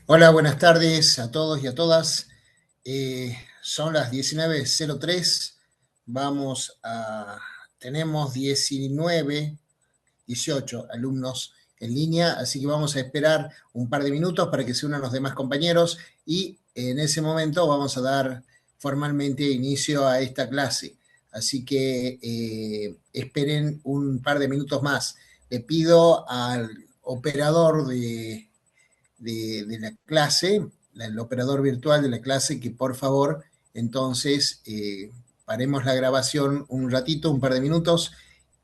Hola, buenas tardes a todos y a todas. Son las 19:03. Vamos a, tenemos 19, 18 alumnos en línea, así que vamos a esperar un par de minutos para que se unan los demás compañeros y en ese momento vamos a dar formalmente inicio a esta clase. Así que esperen un par de minutos más. Le pido al operador de la clase, el operador virtual de la clase, que por favor entonces paremos la grabación un ratito, un par de minutos.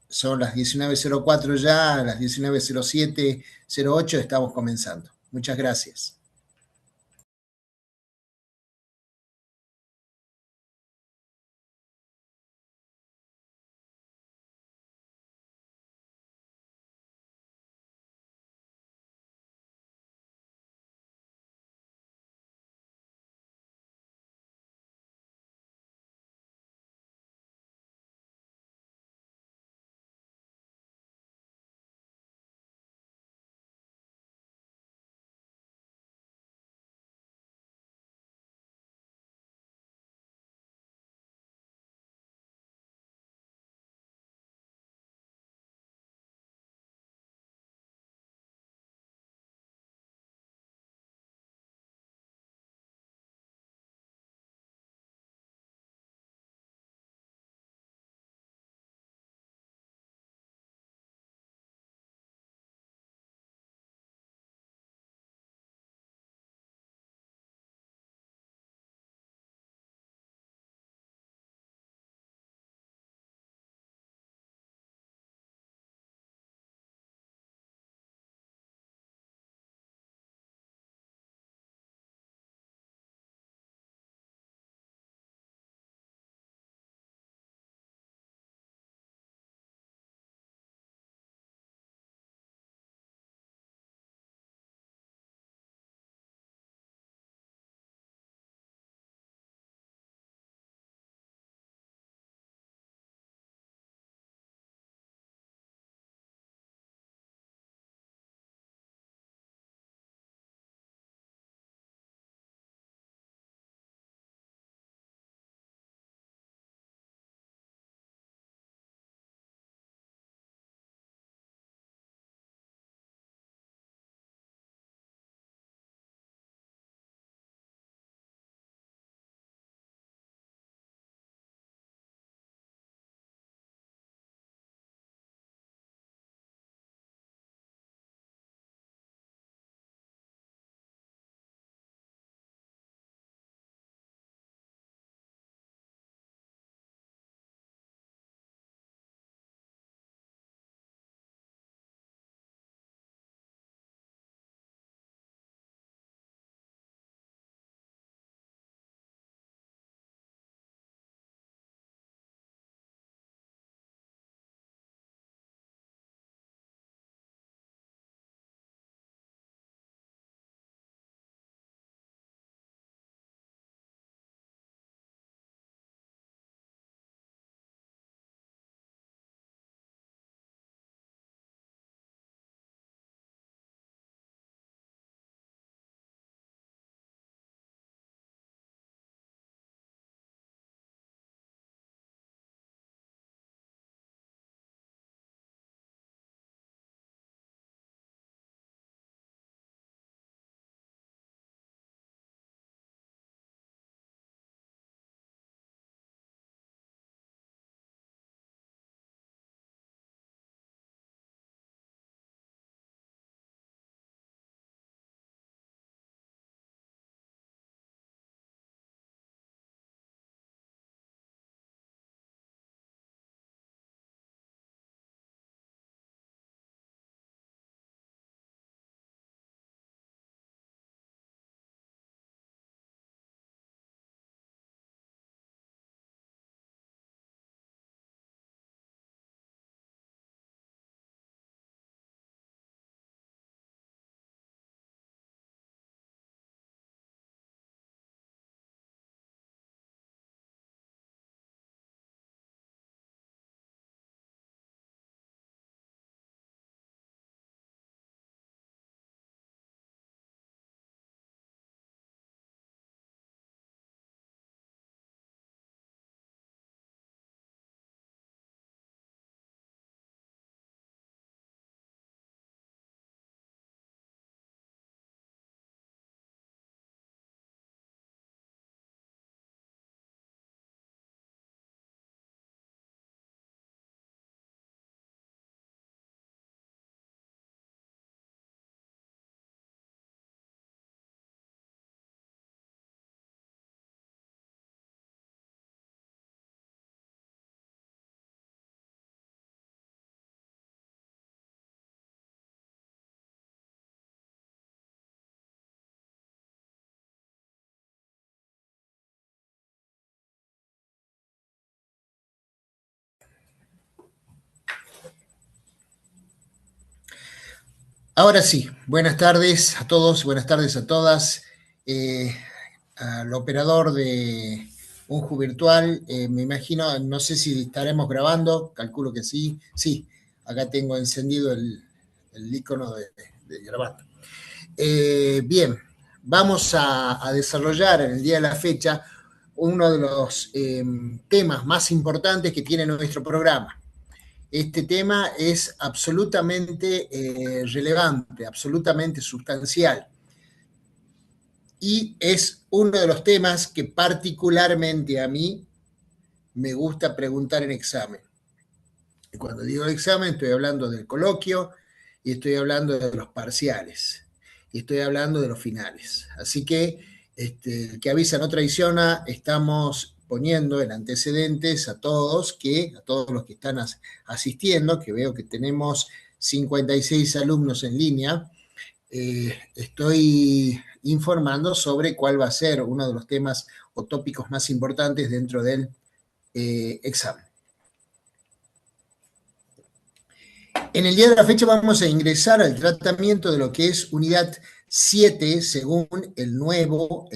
Son las 19:04 ya, a las 19:07:08 estamos comenzando. Muchas gracias. Ahora sí, buenas tardes a todos, buenas tardes a todas. Eh, Al operador de Unju Virtual, me imagino, no sé si estaremos grabando, calculo que sí. Sí, acá tengo encendido el icono de grabando. Bien, vamos a desarrollar en el día de la fecha uno de los temas más importantes que tiene nuestro programa. Este tema es absolutamente relevante, absolutamente sustancial, y es uno de los temas que particularmente a mí me gusta preguntar en examen. Y cuando digo examen estoy hablando del coloquio y estoy hablando de los parciales y estoy hablando de los finales. Así que el que avisa no traiciona. Estamos poniendo en antecedentes a todos los que están asistiendo, que veo que tenemos 56 alumnos en línea. Estoy informando sobre cuál va a ser uno de los temas o tópicos más importantes dentro del examen. En el día de la fecha vamos a ingresar al tratamiento de lo que es unidad 7 según el nuevo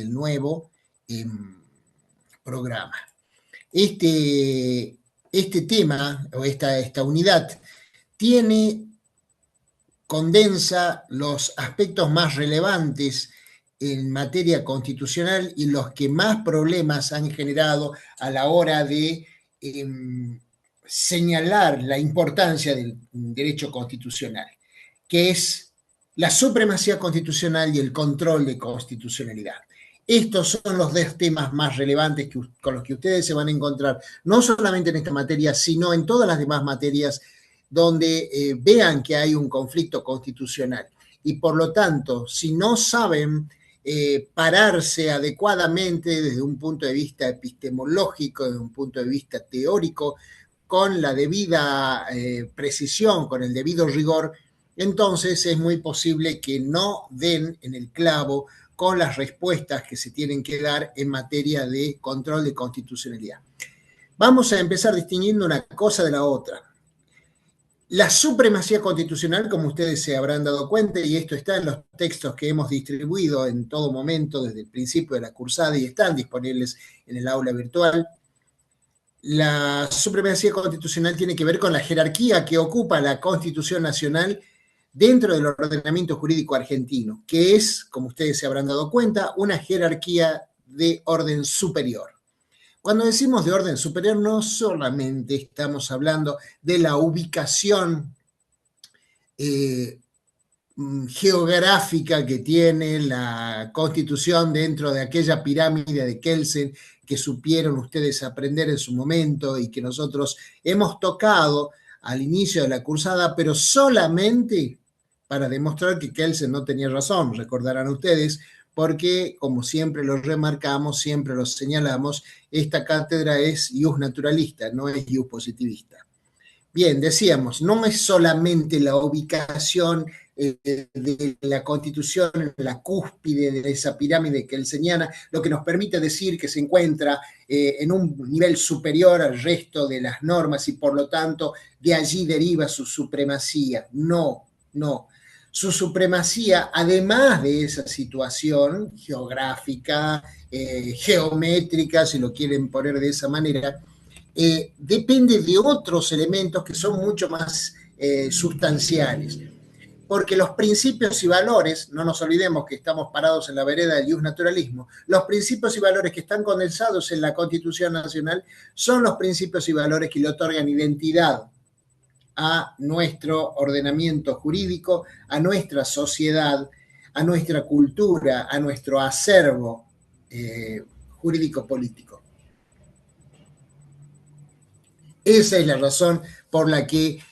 programa. Este tema o esta unidad condensa los aspectos más relevantes en materia constitucional y los que más problemas han generado a la hora de señalar la importancia del derecho constitucional, que es la supremacía constitucional y el control de constitucionalidad. Estos son los dos temas más relevantes con los que ustedes se van a encontrar, no solamente en esta materia, sino en todas las demás materias donde vean que hay un conflicto constitucional. Y por lo tanto, si no saben pararse adecuadamente desde un punto de vista epistemológico, desde un punto de vista teórico, con la debida precisión, con el debido rigor, entonces es muy posible que no den en el clavo con las respuestas que se tienen que dar en materia de control de constitucionalidad. Vamos a empezar distinguiendo una cosa de la otra. La supremacía constitucional, como ustedes se habrán dado cuenta, y esto está en los textos que hemos distribuido en todo momento desde el principio de la cursada y están disponibles en el aula virtual, la supremacía constitucional tiene que ver con la jerarquía que ocupa la Constitución Nacional dentro del ordenamiento jurídico argentino, que es, como ustedes se habrán dado cuenta, una jerarquía de orden superior. Cuando decimos de orden superior, no solamente estamos hablando de la ubicación geográfica que tiene la Constitución dentro de aquella pirámide de Kelsen que supieron ustedes aprender en su momento y que nosotros hemos tocado al inicio de la cursada, pero solamente para demostrar que Kelsen no tenía razón, recordarán ustedes, porque como siempre lo remarcamos, siempre lo señalamos, esta cátedra es ius naturalista, no es ius positivista. Bien, decíamos, no es solamente la ubicación de la Constitución en la cúspide de esa pirámide kelseniana lo que nos permite decir que se encuentra en un nivel superior al resto de las normas y por lo tanto de allí deriva su supremacía. No, no. Su supremacía, además de esa situación geográfica, geométrica, si lo quieren poner de esa manera, depende de otros elementos que son mucho más sustanciales. Porque los principios y valores, no nos olvidemos que estamos parados en la vereda del naturalismo, los principios y valores que están condensados en la Constitución Nacional son los principios y valores que le otorgan identidad a nuestro ordenamiento jurídico, a nuestra sociedad, a nuestra cultura, a nuestro acervo jurídico-político. Esa es la razón por la que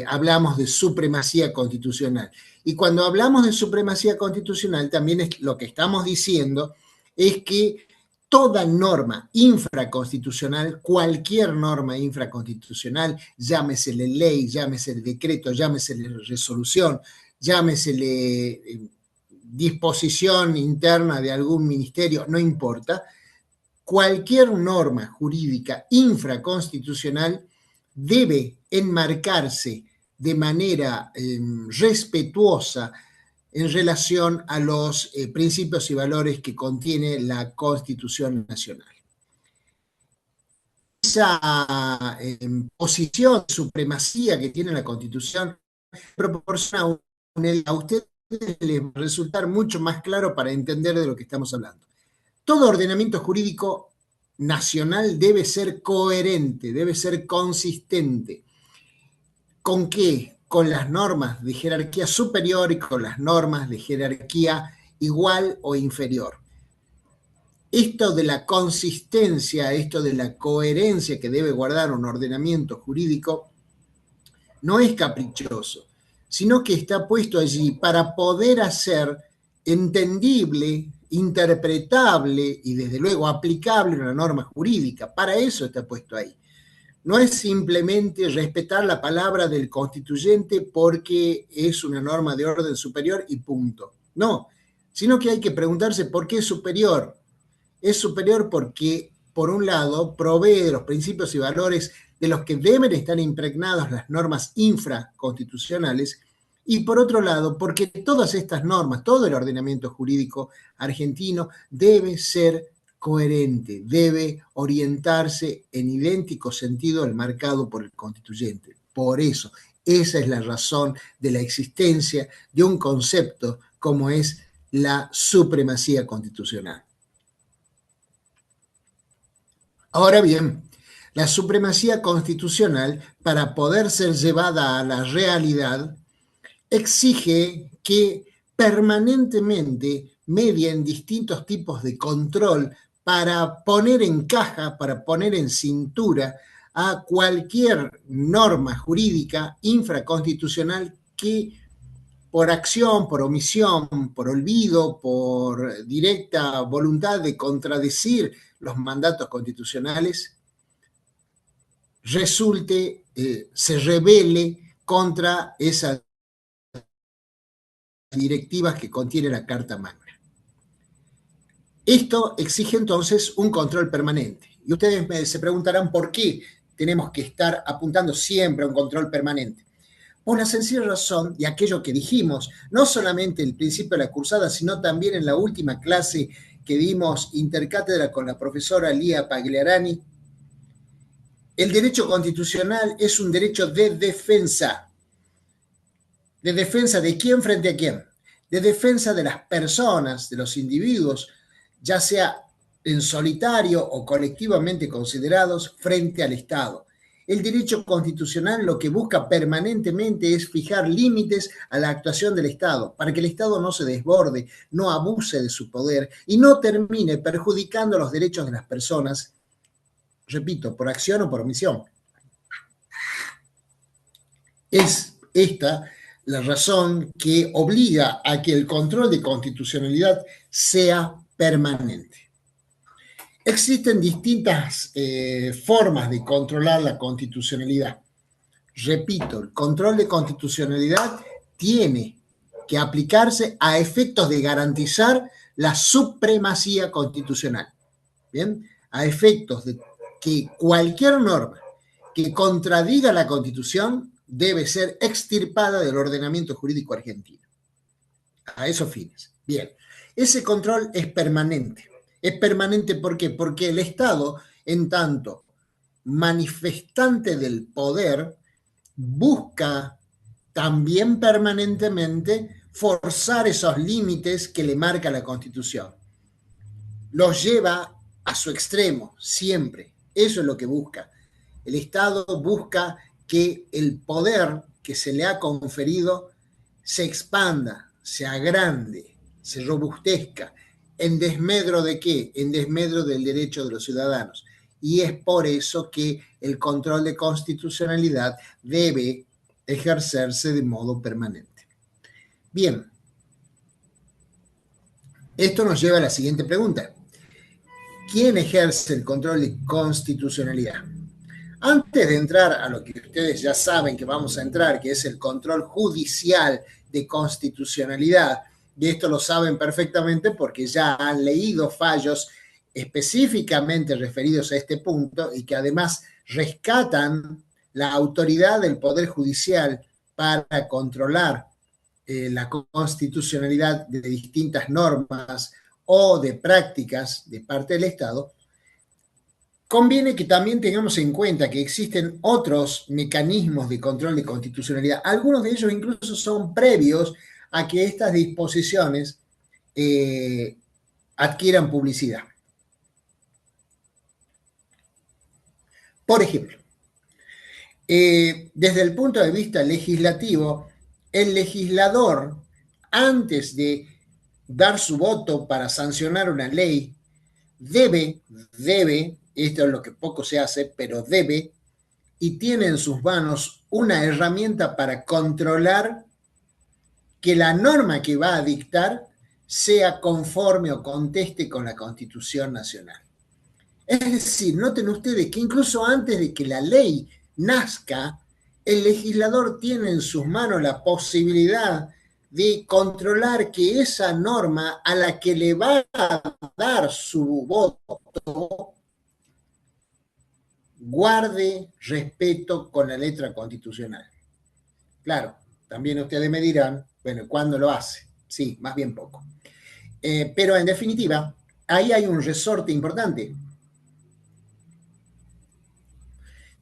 hablamos de supremacía constitucional. Y cuando hablamos de supremacía constitucional, también es, lo que estamos diciendo es que toda norma infraconstitucional, cualquier norma infraconstitucional, llámesele ley, llámesele decreto, llámesele resolución, llámesele disposición interna de algún ministerio, no importa, cualquier norma jurídica infraconstitucional debe enmarcarse de manera respetuosa en relación a los principios y valores que contiene la Constitución Nacional. Esa posición de supremacía que tiene la Constitución proporciona a ustedes les va a resultar mucho más claro para entender de lo que estamos hablando. Todo ordenamiento jurídico nacional debe ser coherente, debe ser consistente. ¿Con qué? Con las normas de jerarquía superior y con las normas de jerarquía igual o inferior. Esto de la consistencia, esto de la coherencia que debe guardar un ordenamiento jurídico, no es caprichoso, sino que está puesto allí para poder hacer entendible, interpretable y desde luego aplicable una norma jurídica. Para eso está puesto ahí. No es simplemente respetar la palabra del constituyente porque es una norma de orden superior y punto. No, sino que hay que preguntarse por qué es superior. Es superior porque, por un lado, provee de los principios y valores de los que deben estar impregnadas las normas infraconstitucionales, y por otro lado, porque todas estas normas, todo el ordenamiento jurídico argentino debe ser coherente, debe orientarse en idéntico sentido al marcado por el constituyente. Por eso, esa es la razón de la existencia de un concepto como es la supremacía constitucional. Ahora bien, la supremacía constitucional, para poder ser llevada a la realidad, exige que permanentemente medien distintos tipos de control para poner en caja, para poner en cintura a cualquier norma jurídica infraconstitucional que por acción, por omisión, por olvido, por directa voluntad de contradecir los mandatos constitucionales, se rebele contra esas directivas que contiene la Carta Magna. Esto exige entonces un control permanente. Y ustedes se preguntarán por qué tenemos que estar apuntando siempre a un control permanente. Por la sencilla razón de aquello que dijimos, no solamente el principio de la cursada, sino también en la última clase que dimos intercátedra con la profesora Lía Pagliarani. El derecho constitucional es un derecho de defensa. ¿De defensa de quién frente a quién? De defensa de las personas, de los individuos, ya sea en solitario o colectivamente considerados frente al Estado. El derecho constitucional lo que busca permanentemente es fijar límites a la actuación del Estado, para que el Estado no se desborde, no abuse de su poder y no termine perjudicando los derechos de las personas, repito, por acción o por omisión. Es esta la razón que obliga a que el control de constitucionalidad sea permanente. Existen distintas formas de controlar la constitucionalidad. Repito, el control de constitucionalidad tiene que aplicarse a efectos de garantizar la supremacía constitucional. ¿Bien? A efectos de que cualquier norma que contradiga la Constitución debe ser extirpada del ordenamiento jurídico argentino. A esos fines. Bien, ese control es permanente. ¿Es permanente por qué? Porque el Estado, en tanto manifestante del poder, busca también permanentemente forzar esos límites que le marca la Constitución. Los lleva a su extremo, siempre. Eso es lo que busca. El Estado busca que el poder que se le ha conferido se expanda, se agrande, se robustezca. ¿En desmedro de qué? En desmedro del derecho de los ciudadanos. Y es por eso que el control de constitucionalidad debe ejercerse de modo permanente. Bien, esto nos lleva a la siguiente pregunta. ¿Quién ejerce el control de constitucionalidad? Antes de entrar a lo que ustedes ya saben que vamos a entrar, que es el control judicial de constitucionalidad, y esto lo saben perfectamente porque ya han leído fallos específicamente referidos a este punto y que además rescatan la autoridad del Poder Judicial para controlar la constitucionalidad de distintas normas o de prácticas de parte del Estado, conviene que también tengamos en cuenta que existen otros mecanismos de control de constitucionalidad. Algunos de ellos incluso son previos a que estas disposiciones adquieran publicidad. Por ejemplo, desde el punto de vista legislativo, el legislador, antes de dar su voto para sancionar una ley, debe, esto es lo que poco se hace, pero debe, y tiene en sus manos una herramienta para controlar que la norma que va a dictar sea conforme o conteste con la Constitución Nacional. Es decir, noten ustedes que incluso antes de que la ley nazca, el legislador tiene en sus manos la posibilidad de controlar que esa norma a la que le va a dar su voto guarde respeto con la letra constitucional. Claro, también ustedes me dirán, bueno, ¿cuándo lo hace? Sí, más bien poco. Pero en definitiva, ahí hay un resorte importante.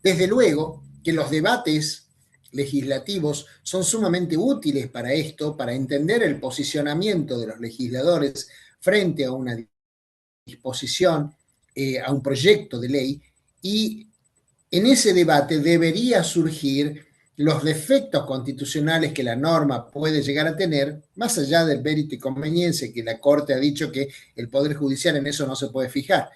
Desde luego que los debates legislativos son sumamente útiles para esto, para entender el posicionamiento de los legisladores frente a una disposición, a un proyecto de ley, y en ese debate debería surgir los defectos constitucionales que la norma puede llegar a tener, más allá del mérito y conveniencia, que la Corte ha dicho que el Poder Judicial en eso no se puede fijar.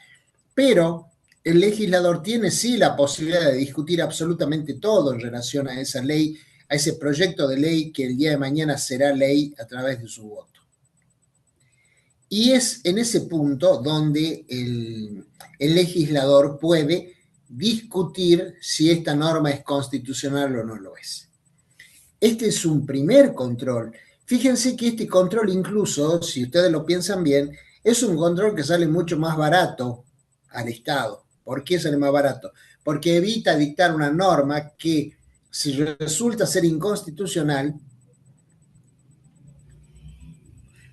Pero el legislador tiene sí la posibilidad de discutir absolutamente todo en relación a esa ley, a ese proyecto de ley que el día de mañana será ley a través de su voto. Y es en ese punto donde el legislador puede discutir si esta norma es constitucional o no lo es. Este es un primer control. Fíjense que este control incluso, si ustedes lo piensan bien, es un control que sale mucho más barato al Estado. ¿Por qué sale más barato? Porque evita dictar una norma que, si resulta ser inconstitucional,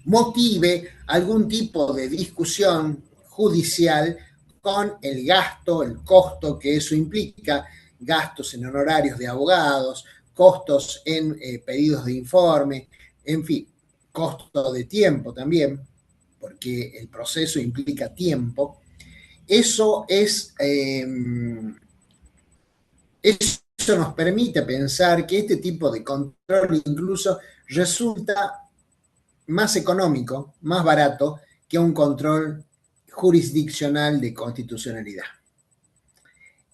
motive algún tipo de discusión judicial con el gasto, el costo que eso implica, gastos en honorarios de abogados, costos en pedidos de informe, en fin, costo de tiempo también, porque el proceso implica tiempo. Eso nos permite pensar que este tipo de control incluso resulta más económico, más barato que un control jurisdiccional de constitucionalidad.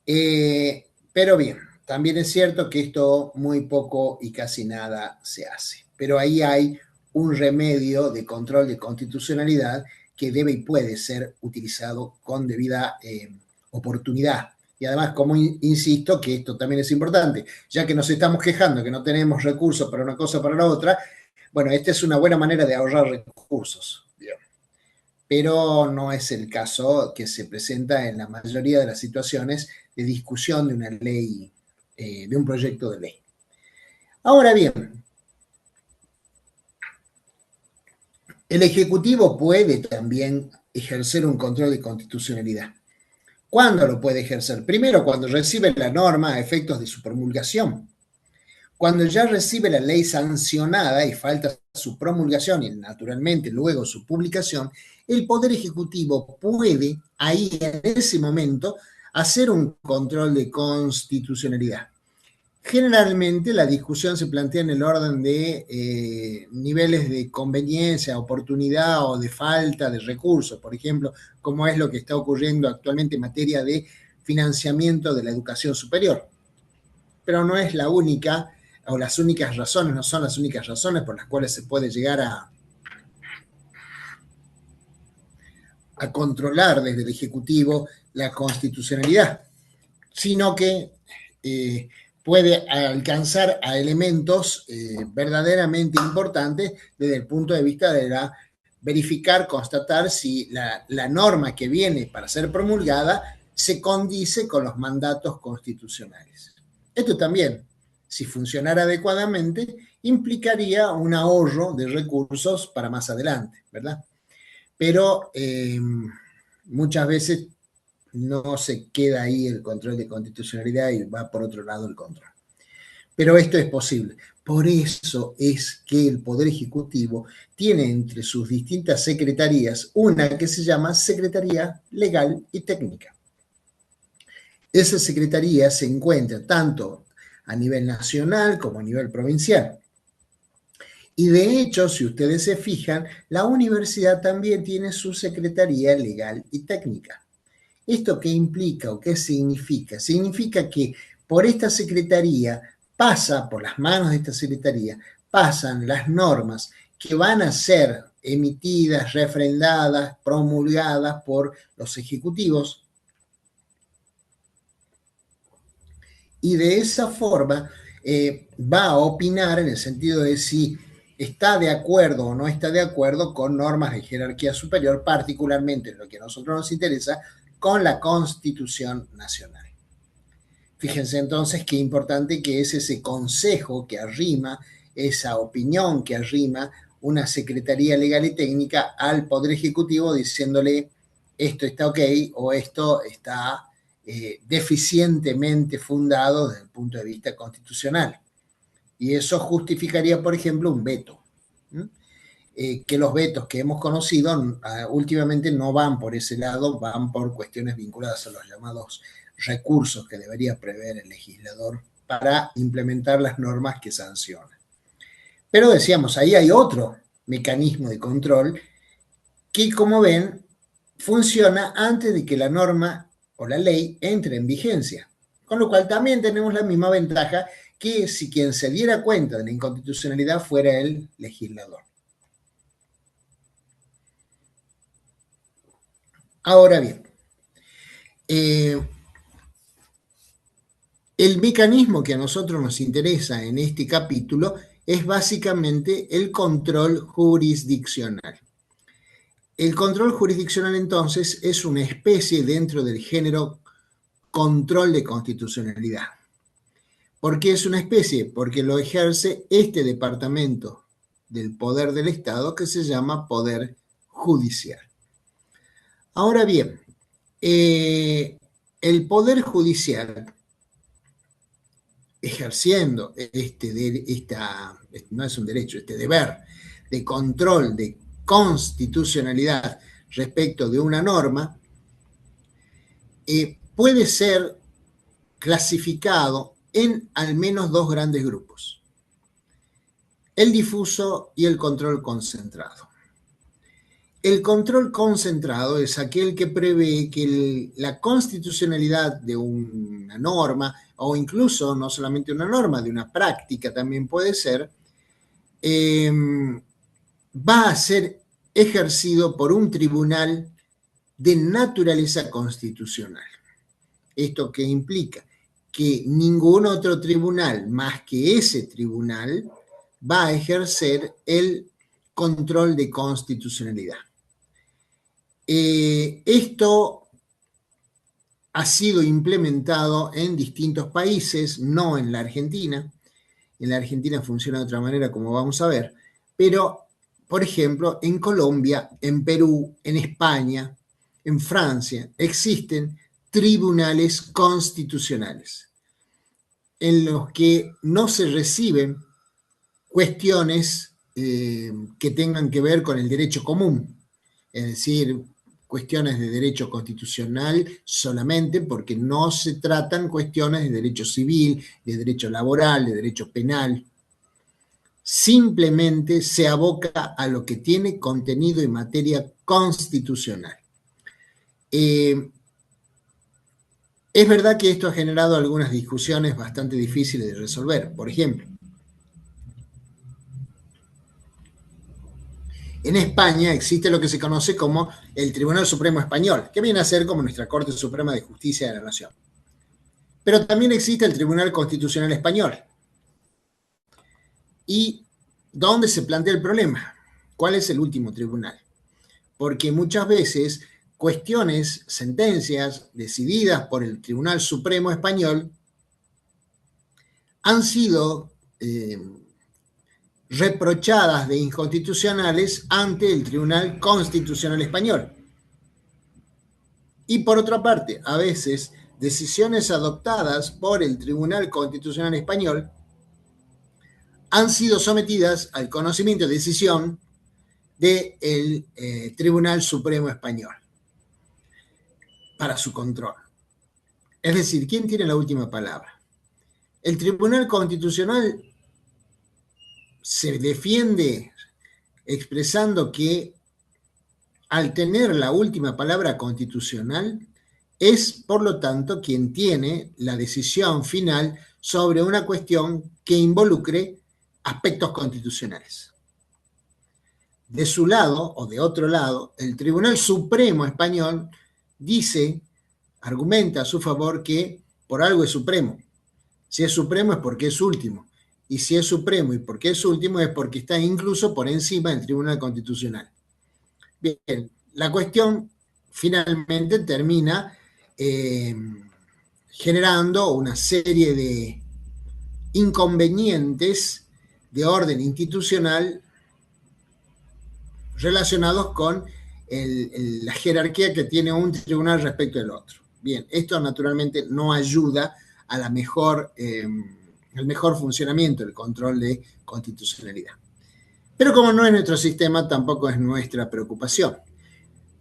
Pero bien, también es cierto que esto muy poco y casi nada se hace. Pero ahí hay un remedio de control de constitucionalidad que debe y puede ser utilizado con debida oportunidad. Y además, como insisto, que esto también es importante, ya que nos estamos quejando que no tenemos recursos para una cosa o para la otra, bueno, esta es una buena manera de ahorrar recursos, pero no es el caso que se presenta en la mayoría de las situaciones de discusión de una ley, de un proyecto de ley. Ahora bien, el Ejecutivo puede también ejercer un control de constitucionalidad. ¿Cuándo lo puede ejercer? Primero, cuando recibe la norma a efectos de su promulgación. Cuando ya recibe la ley sancionada y falta su promulgación y naturalmente luego su publicación, el Poder Ejecutivo puede ahí en ese momento hacer un control de constitucionalidad. Generalmente la discusión se plantea en el orden de niveles de conveniencia, oportunidad o de falta de recursos, por ejemplo, como es lo que está ocurriendo actualmente en materia de financiamiento de la educación superior. Pero no es la única, o las únicas razones, no son las únicas razones por las cuales se puede llegar a controlar desde el Ejecutivo la constitucionalidad, sino que puede alcanzar a elementos verdaderamente importantes desde el punto de vista de verificar, constatar si la norma que viene para ser promulgada se condice con los mandatos constitucionales. Esto también si funcionara adecuadamente, implicaría un ahorro de recursos para más adelante, ¿verdad? Pero muchas veces no se queda ahí el control de constitucionalidad y va por otro lado el control. Pero esto es posible. Por eso es que el Poder Ejecutivo tiene entre sus distintas secretarías una que se llama Secretaría Legal y Técnica. Esa secretaría se encuentra tanto a nivel nacional como a nivel provincial. Y de hecho, si ustedes se fijan, la universidad también tiene su Secretaría Legal y Técnica. ¿Esto qué implica o qué significa? Significa que por esta secretaría pasa, por las manos de esta secretaría, pasan las normas que van a ser emitidas, refrendadas, promulgadas por los ejecutivos. Y de esa forma va a opinar en el sentido de si está de acuerdo o no está de acuerdo con normas de jerarquía superior, particularmente en lo que a nosotros nos interesa, con la Constitución Nacional. Fíjense entonces qué importante que es ese consejo que arrima, esa opinión que arrima una Secretaría Legal y Técnica al Poder Ejecutivo diciéndole esto está ok o esto está deficientemente fundado desde el punto de vista constitucional. Y eso justificaría, por ejemplo, un veto. Que los vetos que hemos conocido últimamente no van por ese lado, van por cuestiones vinculadas a los llamados recursos que debería prever el legislador para implementar las normas que sancionan. Pero decíamos, ahí hay otro mecanismo de control que, como ven, funciona antes de que la norma o la ley entre en vigencia. Con lo cual también tenemos la misma ventaja que si quien se diera cuenta de la inconstitucionalidad fuera el legislador. Ahora bien, el mecanismo que a nosotros nos interesa en este capítulo es básicamente el control jurisdiccional. El control jurisdiccional, entonces, es una especie dentro del género control de constitucionalidad. ¿Por qué es una especie? Porque lo ejerce este departamento del poder del Estado que se llama Poder Judicial. Ahora bien, el Poder Judicial, ejerciendo no es un derecho, este deber de control de constitucionalidad respecto de una norma, puede ser clasificado en al menos dos grandes grupos: el difuso y el control concentrado. El control concentrado es aquel que prevé que la constitucionalidad de una norma, o incluso no solamente una norma, de una práctica también puede ser, va a ser ejercido por un tribunal de naturaleza constitucional. ¿Esto qué implica? Que ningún otro tribunal más que ese tribunal va a ejercer el control de constitucionalidad. Esto ha sido implementado en distintos países, no en la Argentina. En la Argentina funciona de otra manera, como vamos a ver, pero, por ejemplo, en Colombia, en Perú, en España, en Francia, existen tribunales constitucionales en los que no se reciben cuestiones que tengan que ver con el derecho común, es decir, cuestiones de derecho constitucional solamente, porque no se tratan cuestiones de derecho civil, de derecho laboral, de derecho penal. Simplemente se aboca a lo que tiene contenido en materia constitucional. Es verdad que esto ha generado algunas discusiones bastante difíciles de resolver. Por ejemplo, en España existe lo que se conoce como el Tribunal Supremo Español, que viene a ser como nuestra Corte Suprema de Justicia de la Nación. Pero también existe el Tribunal Constitucional Español. ¿Y dónde se plantea el problema? ¿Cuál es el último tribunal? Porque muchas veces cuestiones, sentencias decididas por el Tribunal Supremo Español han sido reprochadas de inconstitucionales ante el Tribunal Constitucional Español. Y por otra parte, a veces, decisiones adoptadas por el Tribunal Constitucional Español han sido sometidas al conocimiento de decisión del Tribunal Supremo Español para su control. Es decir, ¿quién tiene la última palabra? El Tribunal Constitucional se defiende expresando que al tener la última palabra constitucional, es, por lo tanto, quien tiene la decisión final sobre una cuestión que involucre aspectos constitucionales. De su lado, o de otro lado, el Tribunal Supremo Español dice, argumenta a su favor que por algo es supremo. Si es supremo es porque es último. Y si es supremo y porque es último es porque está incluso por encima del Tribunal Constitucional. Bien, la cuestión finalmente termina generando una serie de inconvenientes de orden institucional relacionados con la jerarquía que tiene un tribunal respecto del otro. Bien, esto naturalmente no ayuda a el mejor funcionamiento del control de constitucionalidad. Pero como no es nuestro sistema, tampoco es nuestra preocupación.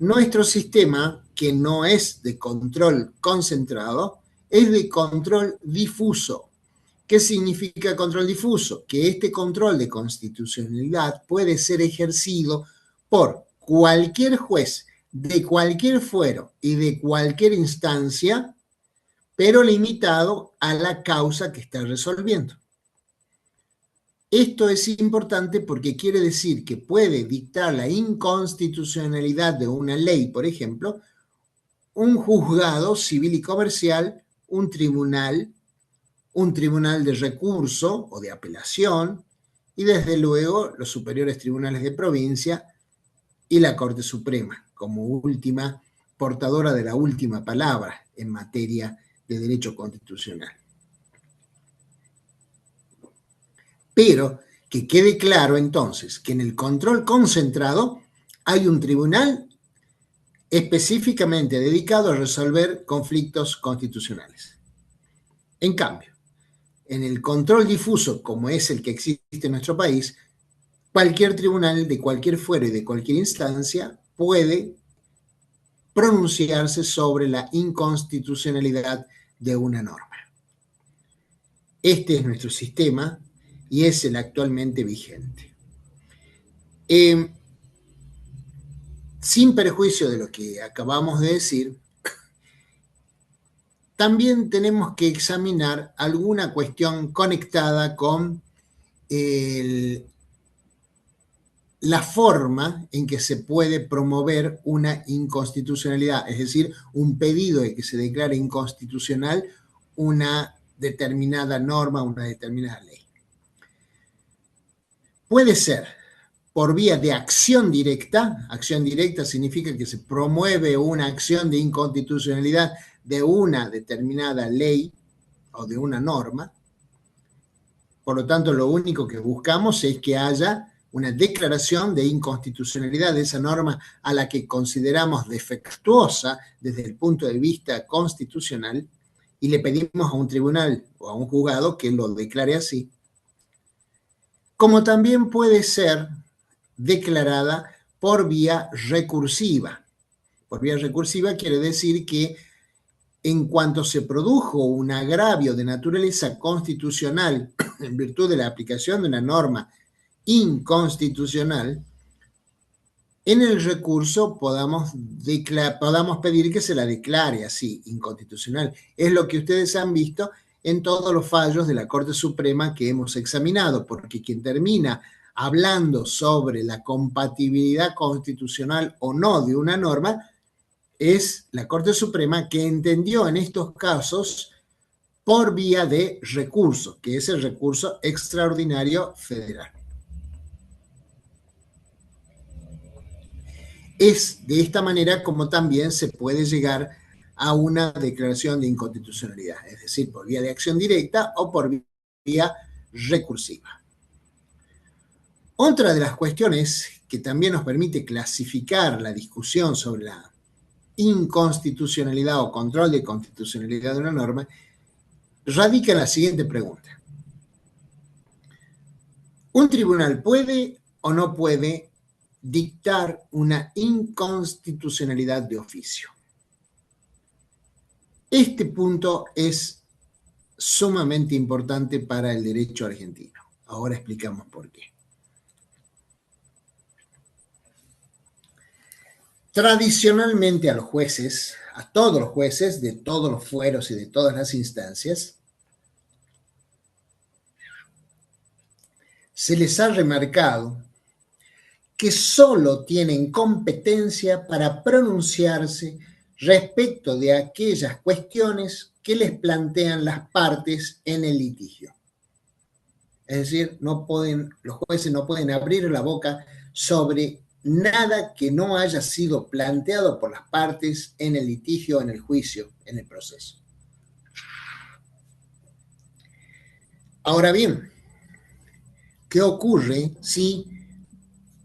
Nuestro sistema, que no es de control concentrado, es de control difuso. ¿Qué significa control difuso? Que este control de constitucionalidad puede ser ejercido por cualquier juez de cualquier fuero y de cualquier instancia, pero limitado a la causa que está resolviendo. Esto es importante porque quiere decir que puede dictar la inconstitucionalidad de una ley, por ejemplo, un juzgado civil y comercial, un tribunal de recurso o de apelación, y desde luego los superiores tribunales de provincia y la Corte Suprema, como última portadora de la última palabra en materia de derecho constitucional. Pero que quede claro entonces que en el control concentrado hay un tribunal específicamente dedicado a resolver conflictos constitucionales. En cambio, en el control difuso, como es el que existe en nuestro país, cualquier tribunal de cualquier fuero y de cualquier instancia puede pronunciarse sobre la inconstitucionalidad de una norma. Este es nuestro sistema y es el actualmente vigente. Sin perjuicio de lo que acabamos de decir, también tenemos que examinar alguna cuestión conectada con la forma en que se puede promover una inconstitucionalidad, es decir, un pedido de que se declare inconstitucional una determinada norma, una determinada ley. Puede ser por vía de acción directa significa que se promueve una acción de inconstitucionalidad de una determinada ley o de una norma. Por lo tanto, lo único que buscamos es que haya una declaración de inconstitucionalidad de esa norma a la que consideramos defectuosa desde el punto de vista constitucional y le pedimos a un tribunal o a un juzgado que lo declare así. Como también puede ser declarada por vía recursiva. Por vía recursiva quiere decir que en cuanto se produjo un agravio de naturaleza constitucional en virtud de la aplicación de una norma inconstitucional, en el recurso podamos pedir que se la declare así, inconstitucional. Es lo que ustedes han visto en todos los fallos de la Corte Suprema que hemos examinado, porque quien termina hablando sobre la compatibilidad constitucional o no de una norma es la Corte Suprema, que entendió en estos casos por vía de recurso, que es el recurso extraordinario federal. Es de esta manera como también se puede llegar a una declaración de inconstitucionalidad, es decir, por vía de acción directa o por tecnología recursiva. Otra de las cuestiones que también nos permite clasificar la discusión sobre la inconstitucionalidad o control de constitucionalidad de una norma radica en la siguiente pregunta. ¿Un tribunal puede o no puede dictar una inconstitucionalidad de oficio? Este punto es sumamente importante para el derecho argentino. Ahora explicamos por qué. Tradicionalmente a los jueces, a todos los jueces de todos los fueros y de todas las instancias, se les ha remarcado que solo tienen competencia para pronunciarse respecto de aquellas cuestiones que les plantean las partes en el litigio. Es decir, los jueces no pueden abrir la boca sobre nada que no haya sido planteado por las partes en el litigio, en el juicio, en el proceso. Ahora bien, ¿qué ocurre si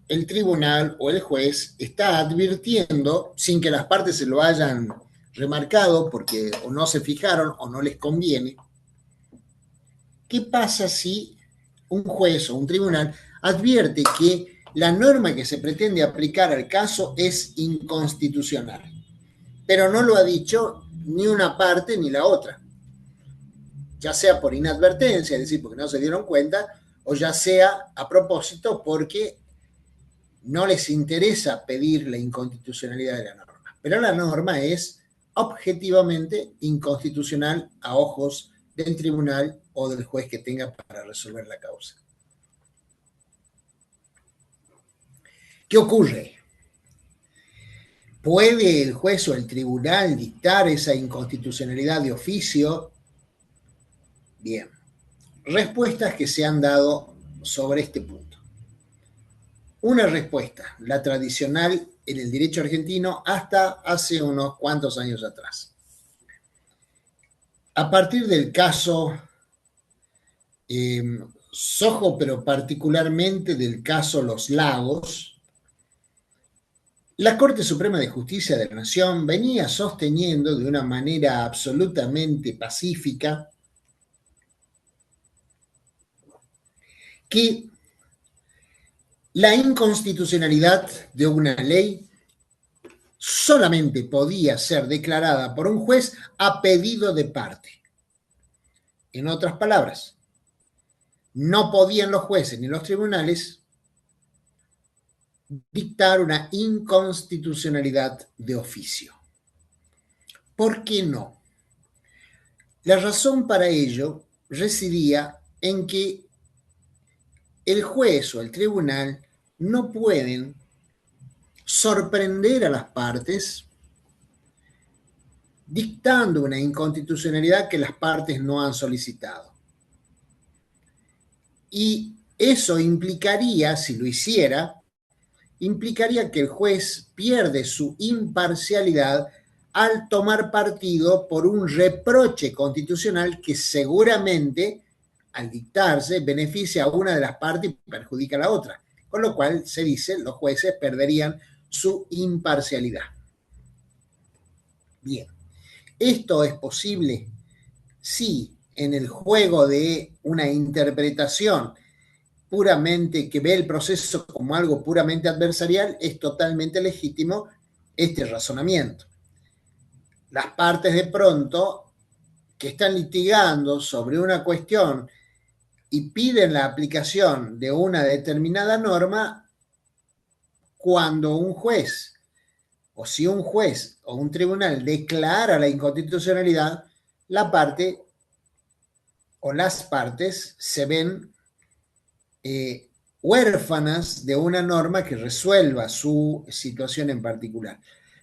el tribunal o el juez está advirtiendo, sin que las partes se lo hayan remarcado porque o no se fijaron o no les conviene? ¿Qué pasa si un juez o un tribunal advierte que la norma que se pretende aplicar al caso es inconstitucional, pero no lo ha dicho ni una parte ni la otra? Ya sea por inadvertencia, es decir, porque no se dieron cuenta, o ya sea a propósito porque no les interesa pedir la inconstitucionalidad de la norma. Pero la norma es objetivamente inconstitucional a ojos del tribunal o del juez que tenga para resolver la causa. ¿Qué ocurre? ¿Puede el juez o el tribunal dictar esa inconstitucionalidad de oficio? Bien, respuestas que se han dado sobre este punto. Una respuesta, la tradicional en el derecho argentino hasta hace unos cuantos años atrás. A partir del caso Sojo, pero particularmente del caso Los Lagos, la Corte Suprema de Justicia de la Nación venía sosteniendo de una manera absolutamente pacífica que la inconstitucionalidad de una ley solamente podía ser declarada por un juez a pedido de parte. En otras palabras, no podían los jueces ni los tribunales dictar una inconstitucionalidad de oficio. ¿Por qué no? La razón para ello residía en que el juez o el tribunal no pueden sorprender a las partes dictando una inconstitucionalidad que las partes no han solicitado. Y eso implicaría, si lo hiciera, implicaría que el juez pierde su imparcialidad al tomar partido por un reproche constitucional que seguramente, al dictarse, beneficia a una de las partes y perjudica a la otra. Con lo cual, se dice, los jueces perderían su imparcialidad. Bien, ¿esto es posible? Sí, en el juego de una interpretación puramente que ve el proceso como algo puramente adversarial, es totalmente legítimo este razonamiento. Las partes de pronto que están litigando sobre una cuestión y piden la aplicación de una determinada norma, cuando un juez o si un juez o un tribunal declara la inconstitucionalidad, la parte o las partes se ven huérfanas de una norma que resuelva su situación en particular.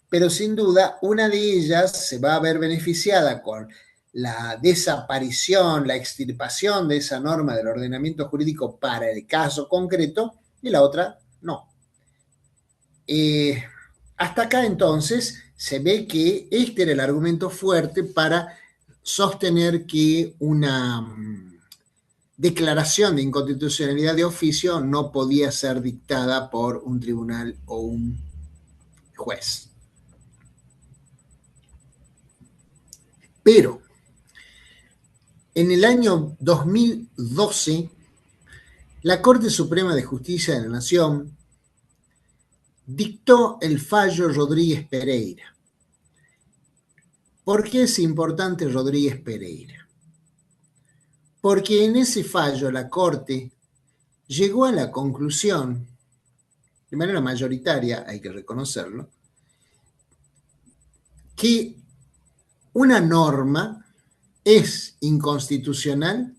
Pero sin duda, una de ellas se va a ver beneficiada con la desaparición, la extirpación de esa norma del ordenamiento jurídico para el caso concreto y la otra no. Hasta acá entonces se ve que este era el argumento fuerte para sostener que una declaración de inconstitucionalidad de oficio no podía ser dictada por un tribunal o un juez. Pero en el año 2012, la Corte Suprema de Justicia de la Nación dictó el fallo Rodríguez Pereira. ¿Por qué es importante Rodríguez Pereira? Porque en ese fallo la Corte llegó a la conclusión, de manera mayoritaria, hay que reconocerlo, que una norma es inconstitucional,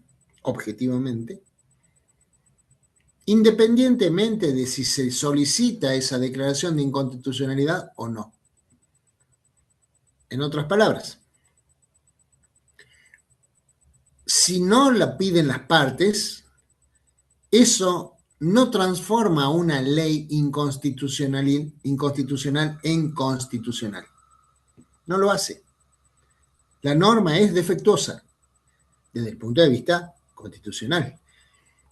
objetivamente, independientemente de si se solicita esa declaración de inconstitucionalidad o no. En otras palabras, si no la piden las partes, eso no transforma una ley inconstitucional en constitucional. No lo hace. La norma es defectuosa desde el punto de vista constitucional.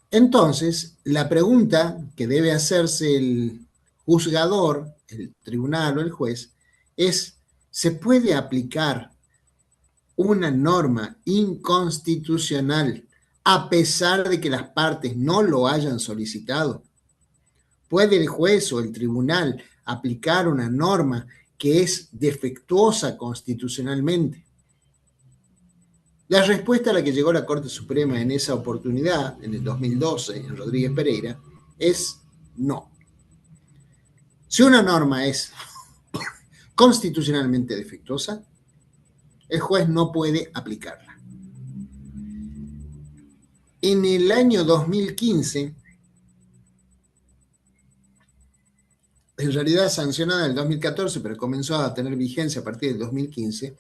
Entonces, la pregunta que debe hacerse el juzgador, el tribunal o el juez, es: ¿se puede aplicar una norma inconstitucional a pesar de que las partes no lo hayan solicitado? ¿Puede el juez o el tribunal aplicar una norma que es defectuosa constitucionalmente? La respuesta a la que llegó la Corte Suprema en esa oportunidad, en el 2012, en Rodríguez Pereira, es no. Si una norma es constitucionalmente defectuosa, el juez no puede aplicarla. En el año 2015, en realidad sancionada en el 2014, pero comenzó a tener vigencia a partir del 2015,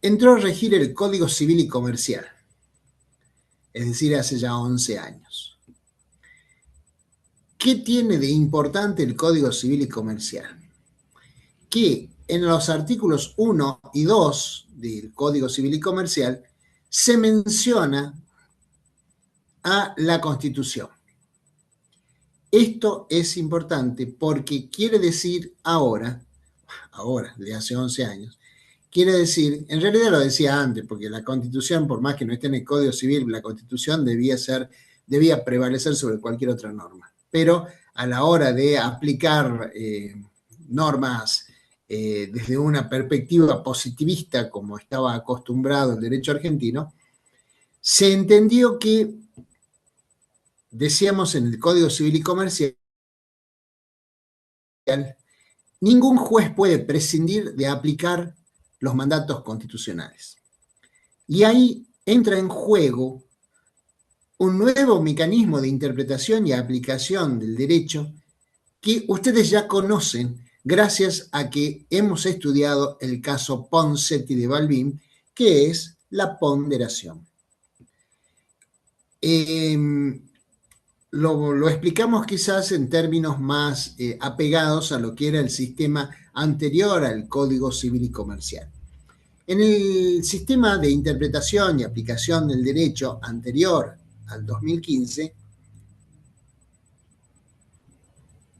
entró a regir el Código Civil y Comercial, es decir, hace ya 11 años. ¿Qué tiene de importante el Código Civil y Comercial? Que en los artículos 1 y 2 del Código Civil y Comercial se menciona a la Constitución. Esto es importante porque quiere decir ahora, de hace 11 años, quiere decir, en realidad lo decía antes, porque la Constitución, por más que no esté en el Código Civil, la Constitución debía prevalecer sobre cualquier otra norma. Pero a la hora de aplicar normas desde una perspectiva positivista, como estaba acostumbrado el derecho argentino, se entendió que, decíamos en el Código Civil y Comercial, ningún juez puede prescindir de aplicar los mandatos constitucionales. Y ahí entra en juego un nuevo mecanismo de interpretación y aplicación del derecho que ustedes ya conocen gracias a que hemos estudiado el caso Ponseti de Balbín, que es la ponderación. Lo explicamos quizás en términos más apegados a lo que era el sistema anterior al Código Civil y Comercial. En el sistema de interpretación y aplicación del derecho anterior al 2015,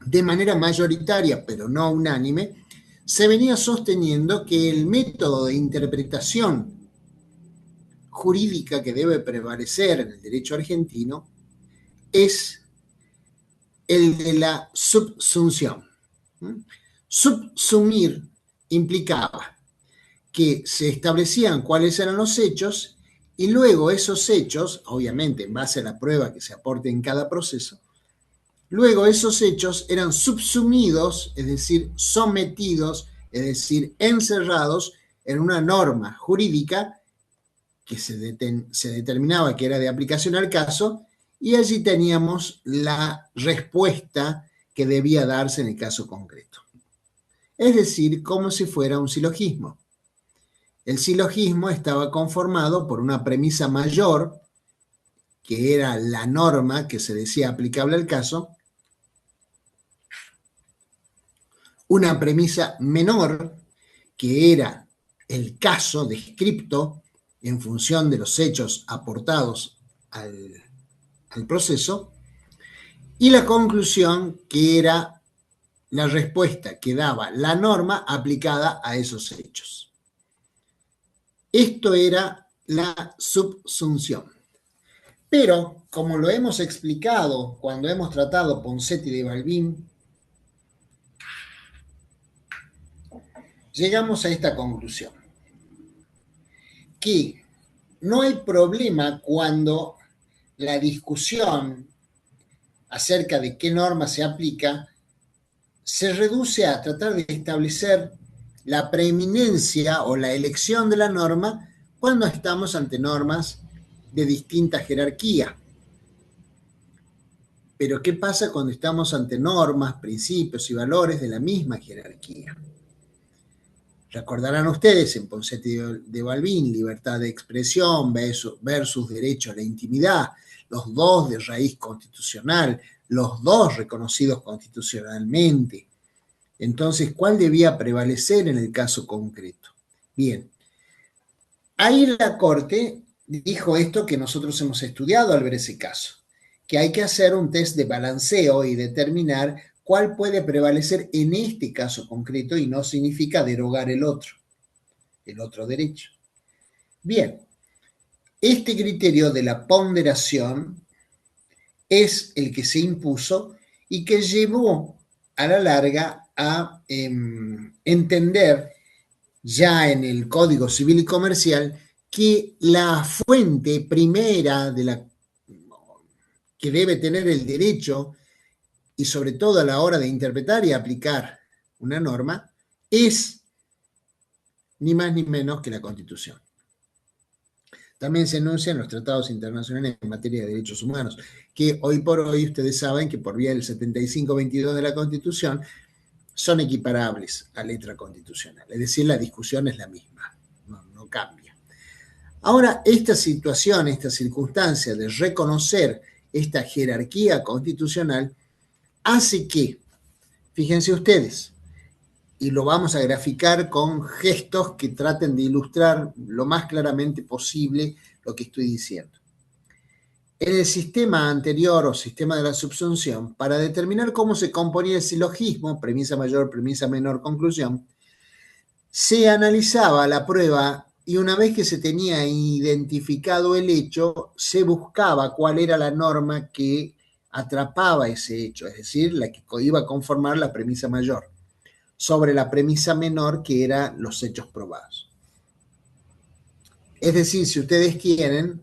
de manera mayoritaria, pero no unánime, se venía sosteniendo que el método de interpretación jurídica que debe prevalecer en el derecho argentino es el de la subsunción. Subsumir implicaba que se establecían cuáles eran los hechos y luego esos hechos, obviamente en base a la prueba que se aporte en cada proceso, luego esos hechos eran subsumidos, es decir, sometidos, es decir, encerrados en una norma jurídica que se determinaba que era de aplicación al caso, y allí teníamos la respuesta que debía darse en el caso concreto. Es decir, como si fuera un silogismo. El silogismo estaba conformado por una premisa mayor, que era la norma que se decía aplicable al caso, una premisa menor, que era el caso descripto en función de los hechos aportados al proceso, y la conclusión que era la respuesta que daba la norma aplicada a esos hechos. Esto era la subsunción. Pero, como lo hemos explicado cuando hemos tratado Ponseti de Balbín, llegamos a esta conclusión, que no hay problema cuando la discusión acerca de qué norma se aplica se reduce a tratar de establecer la preeminencia o la elección de la norma cuando estamos ante normas de distinta jerarquía. Pero ¿qué pasa cuando estamos ante normas, principios y valores de la misma jerarquía? Recordarán ustedes en Ponseti de Balbín, libertad de expresión versus derecho a la intimidad, los dos de raíz constitucional, los dos reconocidos constitucionalmente. Entonces, ¿cuál debía prevalecer en el caso concreto? Bien, ahí la Corte dijo esto que nosotros hemos estudiado al ver ese caso, que hay que hacer un test de balanceo y determinar cuál puede prevalecer en este caso concreto y no significa derogar el otro derecho. Bien, este criterio de la ponderación es el que se impuso y que llevó a la larga a entender ya en el Código Civil y Comercial que la fuente primera que debe tener el derecho y sobre todo a la hora de interpretar y aplicar una norma es ni más ni menos que la Constitución. También se enuncia en los tratados internacionales en materia de derechos humanos, que hoy por hoy ustedes saben que por vía del 75-22 de la Constitución son equiparables a letra constitucional. Es decir, la discusión es la misma, no cambia. Ahora, esta situación, esta circunstancia de reconocer esta jerarquía constitucional hace que, fíjense ustedes, y lo vamos a graficar con gestos que traten de ilustrar lo más claramente posible lo que estoy diciendo. En el sistema anterior o sistema de la subsunción, para determinar cómo se componía el silogismo, premisa mayor, premisa menor, conclusión, se analizaba la prueba y una vez que se tenía identificado el hecho, se buscaba cuál era la norma que atrapaba ese hecho, es decir, la que iba a conformar la premisa mayor, sobre la premisa menor que eran los hechos probados. Es decir, si ustedes quieren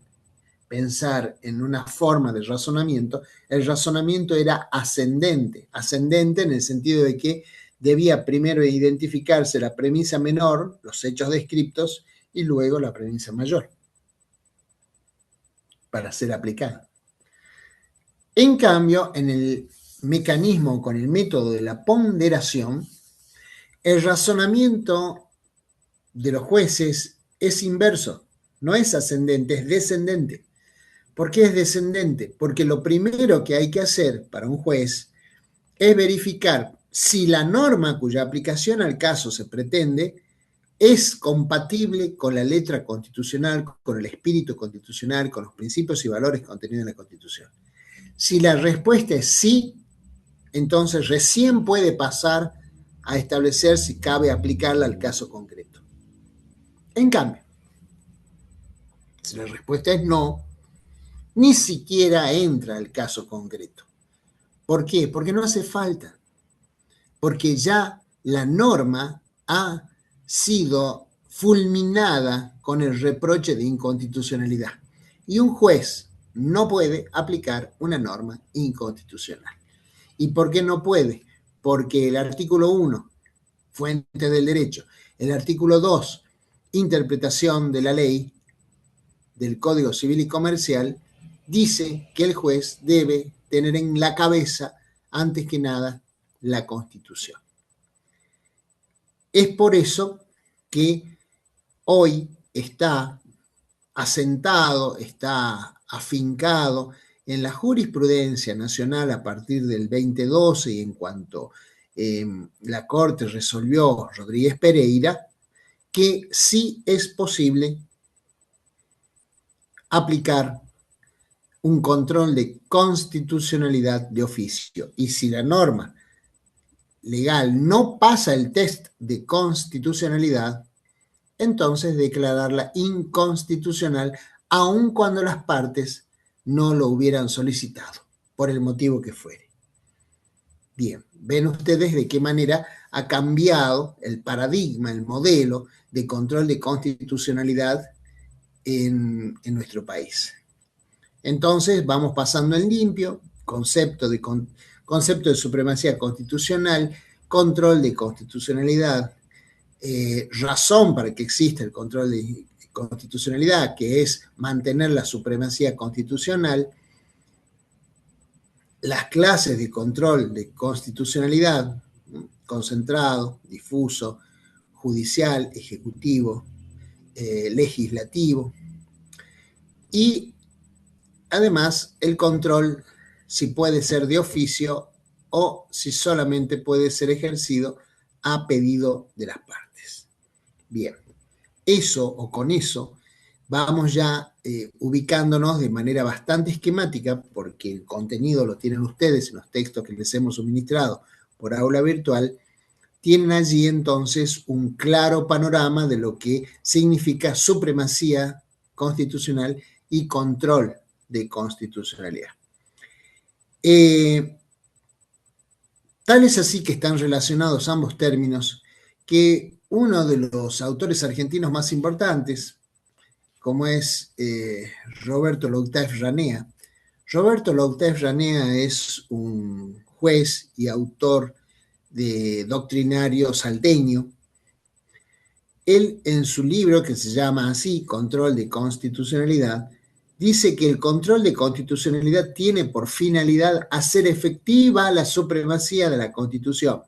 pensar en una forma de razonamiento, el razonamiento era ascendente en el sentido de que debía primero identificarse la premisa menor, los hechos descriptos, y luego la premisa mayor, para ser aplicada. En cambio, en el mecanismo, con el método de la ponderación, el razonamiento de los jueces es inverso, no es ascendente, es descendente. ¿Por qué es descendente? Porque lo primero que hay que hacer para un juez es verificar si la norma cuya aplicación al caso se pretende es compatible con la letra constitucional, con el espíritu constitucional, con los principios y valores contenidos en la Constitución. Si la respuesta es sí, entonces recién puede pasar a establecer si cabe aplicarla al caso concreto. En cambio, si la respuesta es no, ni siquiera entra al caso concreto. ¿Por qué? Porque no hace falta. Porque ya la norma ha sido fulminada con el reproche de inconstitucionalidad. Y un juez no puede aplicar una norma inconstitucional. ¿Y por qué no puede? Porque el artículo 1, fuente del derecho, el artículo 2, interpretación de la ley del Código Civil y Comercial, dice que el juez debe tener en la cabeza, antes que nada, la Constitución. Es por eso que hoy está asentado, está afincado en la jurisprudencia nacional a partir del 2012 y en cuanto la Corte resolvió Rodríguez Pereira, que sí es posible aplicar un control de constitucionalidad de oficio. Y si la norma legal no pasa el test de constitucionalidad, entonces declararla inconstitucional, aun cuando las partes no lo hubieran solicitado, por el motivo que fuere. Bien, ven ustedes de qué manera ha cambiado el paradigma, el modelo de control de constitucionalidad en nuestro país. Entonces vamos pasando en limpio, concepto de supremacía constitucional, control de constitucionalidad, razón para que exista el control de constitucionalidad, que es mantener la supremacía constitucional, las clases de control de constitucionalidad, concentrado, difuso, judicial, ejecutivo, legislativo, y además el control si puede ser de oficio o si solamente puede ser ejercido a pedido de las partes. Bien, eso o con eso vamos ya ubicándonos de manera bastante esquemática, porque el contenido lo tienen ustedes en los textos que les hemos suministrado por aula virtual. Tienen allí entonces un claro panorama de lo que significa supremacía constitucional y control de constitucionalidad. Tal es así que están relacionados ambos términos que uno de los autores argentinos más importantes, como es Roberto Loutef Ranea. Roberto Loutef Ranea es un juez y autor de doctrinario salteño. Él, en su libro, que se llama así, Control de Constitucionalidad, dice que el control de constitucionalidad tiene por finalidad hacer efectiva la supremacía de la Constitución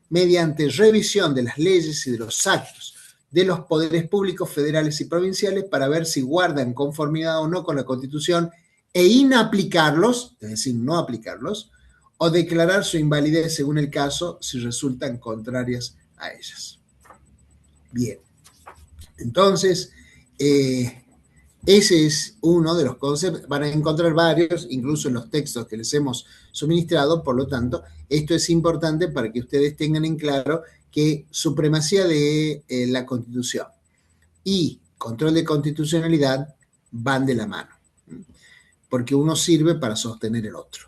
mediante revisión de las leyes y de los actos de los poderes públicos federales y provinciales para ver si guardan conformidad o no con la Constitución e inaplicarlos, es decir, no aplicarlos, o declarar su invalidez según el caso si resultan contrarias a ellas. Bien, entonces, ese es uno de los conceptos. Van a encontrar varios, incluso en los textos que les hemos suministrado. Por lo tanto, esto es importante para que ustedes tengan en claro que supremacía de la Constitución y control de constitucionalidad van de la mano, porque uno sirve para sostener el otro.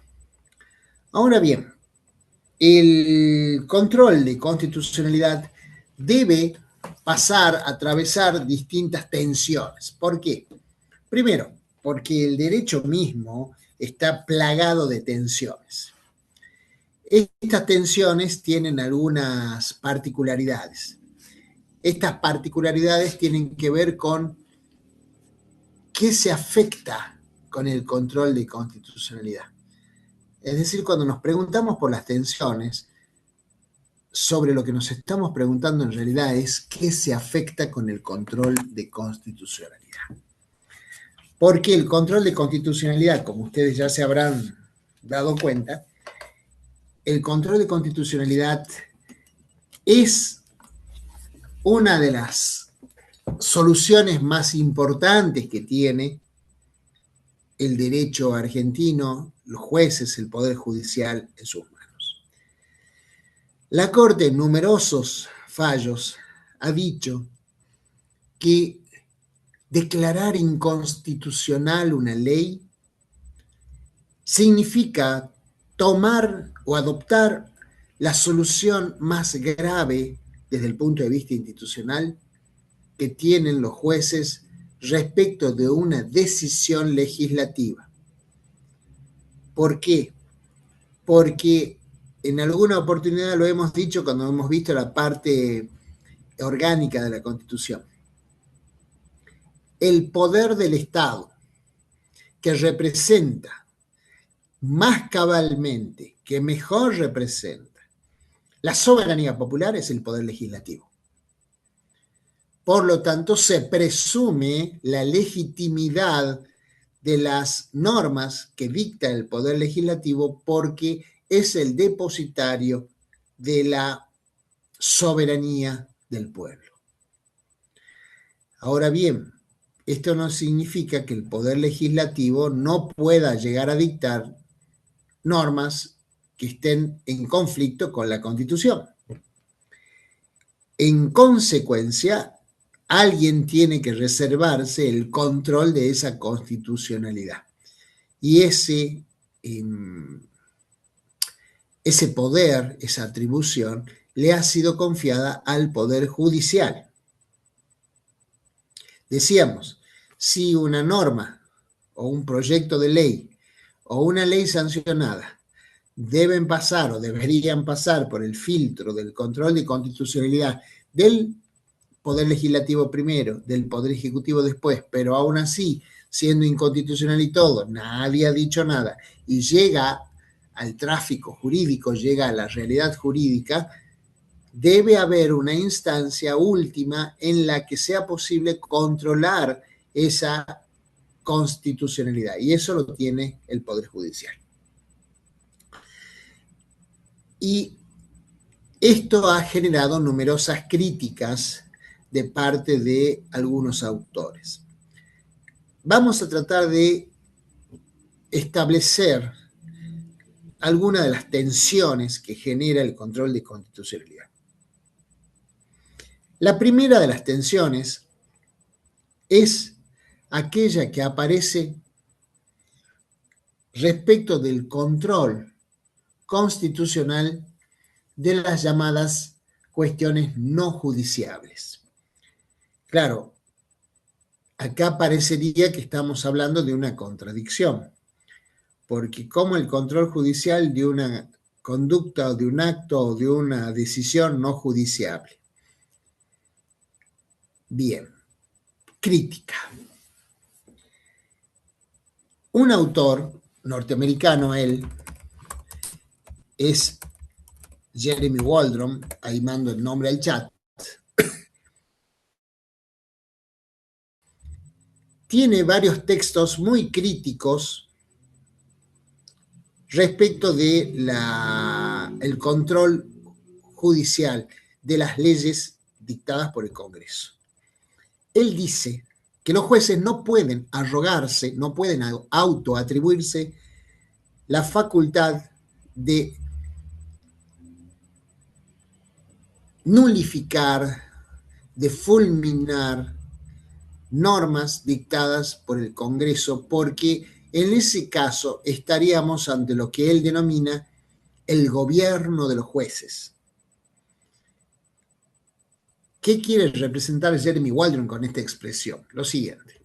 Ahora bien, el control de constitucionalidad debe pasar, atravesar distintas tensiones. ¿Por qué? Primero, porque el derecho mismo está plagado de tensiones. Estas tensiones tienen algunas particularidades. Estas particularidades tienen que ver con qué se afecta con el control de constitucionalidad. Es decir, cuando nos preguntamos por las tensiones, sobre lo que nos estamos preguntando en realidad es qué se afecta con el control de constitucionalidad. Porque el control de constitucionalidad, como ustedes ya se habrán dado cuenta, el control de constitucionalidad es una de las soluciones más importantes que tiene el derecho argentino, los jueces, el Poder Judicial en sus manos. La Corte en numerosos fallos ha dicho que declarar inconstitucional una ley significa tomar o adoptar la solución más grave desde el punto de vista institucional que tienen los jueces respecto de una decisión legislativa. ¿Por qué? Porque en alguna oportunidad lo hemos dicho cuando hemos visto la parte orgánica de la Constitución. El poder del Estado que representa más cabalmente, que mejor representa la soberanía popular es el poder legislativo. Por lo tanto, se presume la legitimidad de las normas que dicta el poder legislativo porque es el depositario de la soberanía del pueblo. Ahora bien, esto no significa que el Poder Legislativo no pueda llegar a dictar normas que estén en conflicto con la Constitución. En consecuencia, alguien tiene que reservarse el control de esa constitucionalidad. Y ese poder, esa atribución, le ha sido confiada al Poder Judicial. Decíamos, si una norma o un proyecto de ley o una ley sancionada deben pasar o deberían pasar por el filtro del control de constitucionalidad del Poder Legislativo primero, del Poder Ejecutivo después, pero aún así, siendo inconstitucional y todo, nadie ha dicho nada, y llega al tráfico jurídico, llega a la realidad jurídica, debe haber una instancia última en la que sea posible controlar esa constitucionalidad, y eso lo tiene el Poder Judicial. Y esto ha generado numerosas críticas de parte de algunos autores. Vamos a tratar de establecer algunas de las tensiones que genera el control de constitucionalidad. La primera de las tensiones es aquella que aparece respecto del control constitucional de las llamadas cuestiones no judiciables. Claro, acá parecería que estamos hablando de una contradicción, porque como el control judicial de una conducta o de un acto o de una decisión no judiciable. Bien, crítica. Un autor norteamericano, él, es Jeremy Waldron, ahí mando el nombre al chat, tiene varios textos muy críticos respecto de el control judicial de las leyes dictadas por el Congreso. Él dice que los jueces no pueden arrogarse, no pueden autoatribuirse la facultad de nulificar, de fulminar normas dictadas por el Congreso, porque en ese caso estaríamos ante lo que él denomina el gobierno de los jueces. ¿Qué quiere representar Jeremy Waldron con esta expresión? Lo siguiente.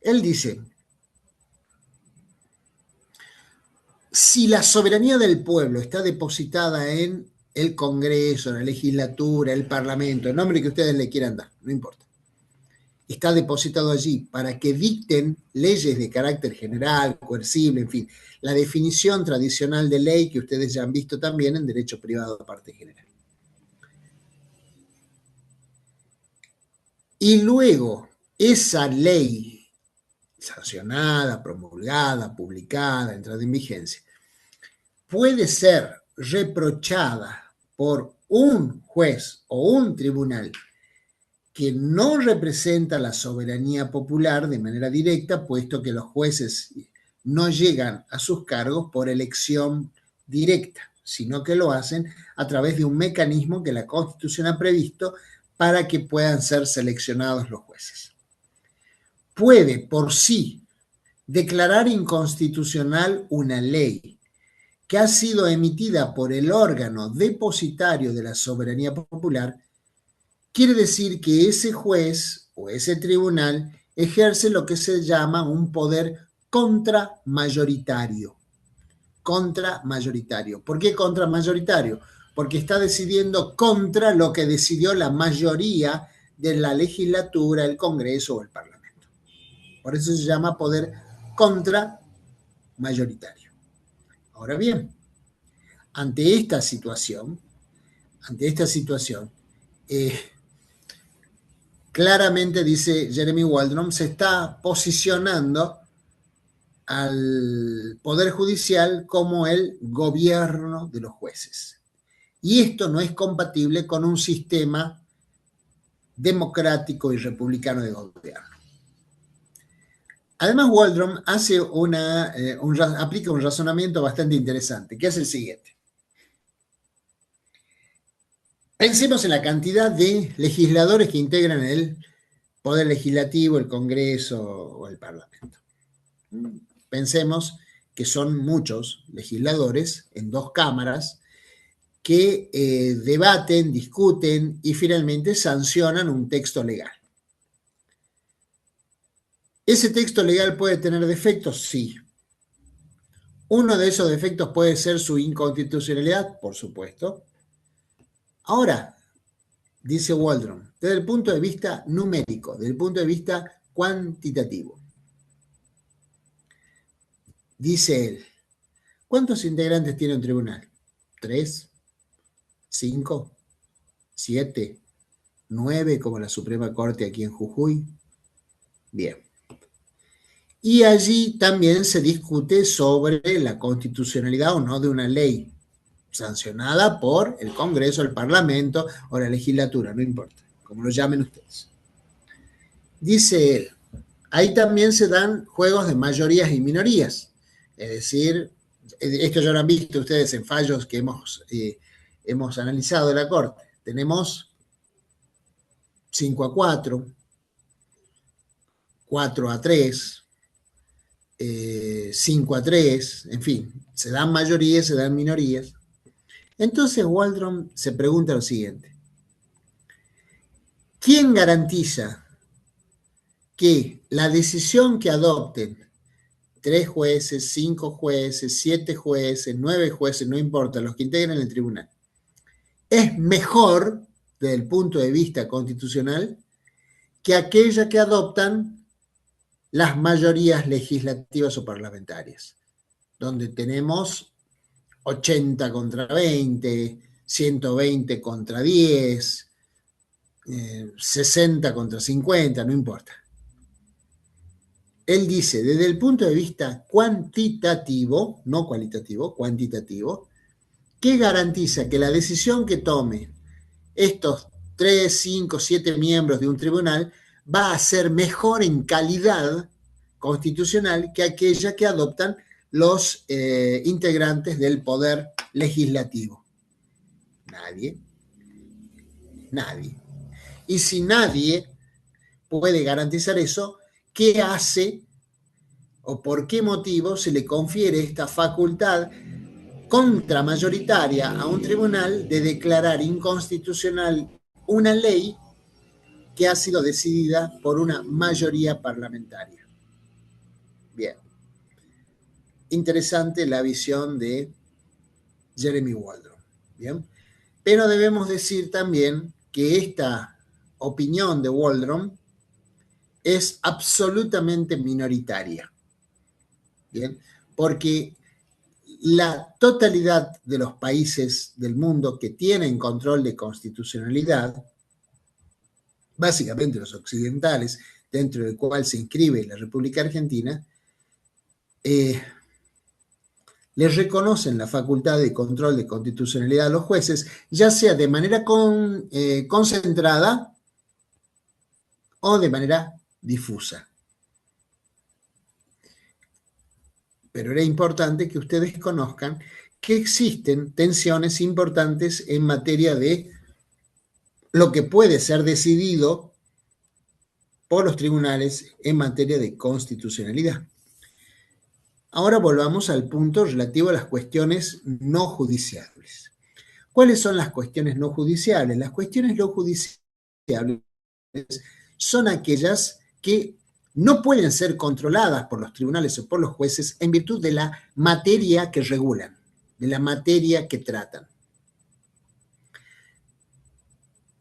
Él dice, si la soberanía del pueblo está depositada en el Congreso, la legislatura, el Parlamento, el nombre que ustedes le quieran dar, no importa, está depositado allí para que dicten leyes de carácter general, coercible, en fin, la definición tradicional de ley que ustedes ya han visto también en derecho privado de parte general. Y luego, esa ley sancionada, promulgada, publicada, entrada en vigencia, puede ser reprochada por un juez o un tribunal que no representa la soberanía popular de manera directa, puesto que los jueces no llegan a sus cargos por elección directa, sino que lo hacen a través de un mecanismo que la Constitución ha previsto para que puedan ser seleccionados los jueces. Puede por sí declarar inconstitucional una ley que ha sido emitida por el órgano depositario de la soberanía popular. Quiere decir que ese juez o ese tribunal ejerce lo que se llama un poder contramayoritario. Contramayoritario. ¿Por qué contramayoritario? Porque está decidiendo contra lo que decidió la mayoría de la legislatura, el Congreso o el Parlamento. Por eso se llama poder contramayoritario. Ahora bien, ante esta situación, claramente, dice Jeremy Waldron, se está posicionando al Poder Judicial como el gobierno de los jueces. Y esto no es compatible con un sistema democrático y republicano de gobierno. Además, Waldron hace aplica un razonamiento bastante interesante, que es el siguiente. Pensemos en la cantidad de legisladores que integran el Poder Legislativo, el Congreso o el Parlamento. Pensemos que son muchos legisladores en dos cámaras que debaten, discuten y finalmente sancionan un texto legal. ¿Ese texto legal puede tener defectos? Sí. ¿Uno de esos defectos puede ser su inconstitucionalidad? Por supuesto. Ahora, dice Waldron, desde el punto de vista numérico, desde el punto de vista cuantitativo, dice él, ¿cuántos integrantes tiene un tribunal? ¿3? ¿5? ¿7? ¿9 como la Suprema Corte aquí en Jujuy? Bien. Y allí también se discute sobre la constitucionalidad o no de una ley sancionada por el Congreso, el Parlamento o la legislatura, no importa, como lo llamen ustedes. Dice él, ahí también se dan juegos de mayorías y minorías, es decir, esto ya lo han visto ustedes en fallos que hemos analizado de la Corte. Tenemos 5-4, 4-3, 5-3, en fin, se dan mayorías, se dan minorías. Entonces Waldron se pregunta lo siguiente, ¿quién garantiza que la decisión que adopten 3 jueces, 5 jueces, 7 jueces, 9 jueces, no importa, los que integran el tribunal, es mejor desde el punto de vista constitucional que aquella que adoptan las mayorías legislativas o parlamentarias, donde tenemos 80 contra 20, 120 contra 10, 60 contra 50, no importa. Él dice, desde el punto de vista cuantitativo, no cualitativo, cuantitativo, ¿qué garantiza que la decisión que tome estos 3, 5, 7 miembros de un tribunal va a ser mejor en calidad constitucional que aquella que adoptan los integrantes del poder legislativo? Nadie. Nadie. Y si nadie puede garantizar eso, ¿qué hace o por qué motivo se le confiere esta facultad contramayoritaria a un tribunal de declarar inconstitucional una ley que ha sido decidida por una mayoría parlamentaria? Bien. Interesante la visión de Jeremy Waldron. Bien. Pero debemos decir también que esta opinión de Waldron es absolutamente minoritaria. Bien. Porque la totalidad de los países del mundo que tienen control de constitucionalidad, básicamente los occidentales, dentro del cual se inscribe la República Argentina, les reconocen la facultad de control de constitucionalidad a los jueces, ya sea de manera concentrada o de manera difusa. Pero era importante que ustedes conozcan que existen tensiones importantes en materia de lo que puede ser decidido por los tribunales en materia de constitucionalidad. Ahora volvamos al punto relativo a las cuestiones no judiciales. ¿Cuáles son las cuestiones no judiciales? Las cuestiones no judiciales son aquellas que no pueden ser controladas por los tribunales o por los jueces en virtud de la materia que regulan, de la materia que tratan.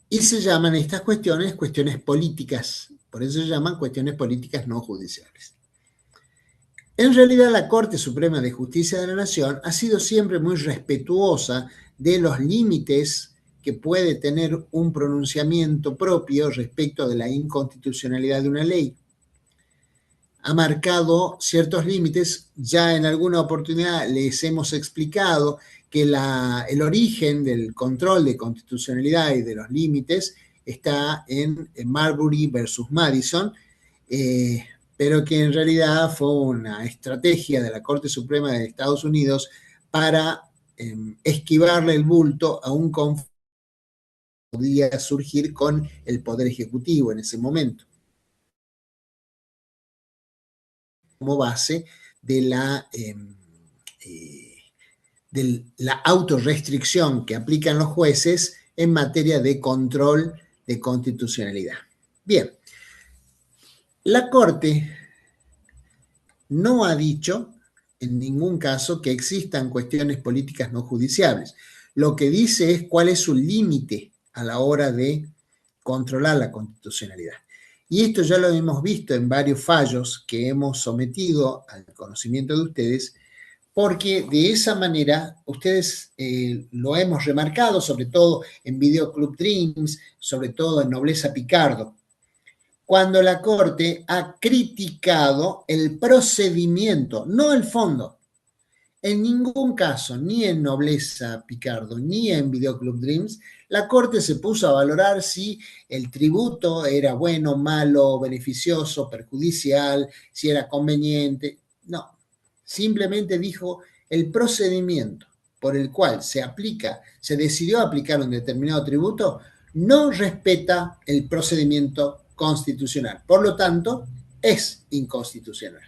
Y se llaman estas cuestiones políticas, por eso se llaman cuestiones políticas no judiciales. En realidad, la Corte Suprema de Justicia de la Nación ha sido siempre muy respetuosa de los límites que puede tener un pronunciamiento propio respecto de la inconstitucionalidad de una ley. Ha marcado ciertos límites, ya en alguna oportunidad les hemos explicado que el origen del control de constitucionalidad y de los límites está en Marbury versus Madison, pero que en realidad fue una estrategia de la Corte Suprema de Estados Unidos para esquivarle el bulto a un conflicto que podía surgir con el Poder Ejecutivo en ese momento, como base de la autorrestricción que aplican los jueces en materia de control de constitucionalidad. Bien, la Corte no ha dicho en ningún caso que existan cuestiones políticas no judiciables. Lo que dice es cuál es su límite a la hora de controlar la constitucionalidad. Y esto ya lo hemos visto en varios fallos que hemos sometido al conocimiento de ustedes, porque de esa manera ustedes lo hemos remarcado, sobre todo en Video Club Dreams, sobre todo en Nobleza Picardo, cuando la Corte ha criticado el procedimiento, no el fondo. En ningún caso, ni en Nobleza Picardo, ni en Video Club Dreams, la Corte se puso a valorar si el tributo era bueno, malo, beneficioso, perjudicial, si era conveniente. No, simplemente dijo el procedimiento por el cual se decidió aplicar un determinado tributo, no respeta el procedimiento constitucional. Por lo tanto, es inconstitucional.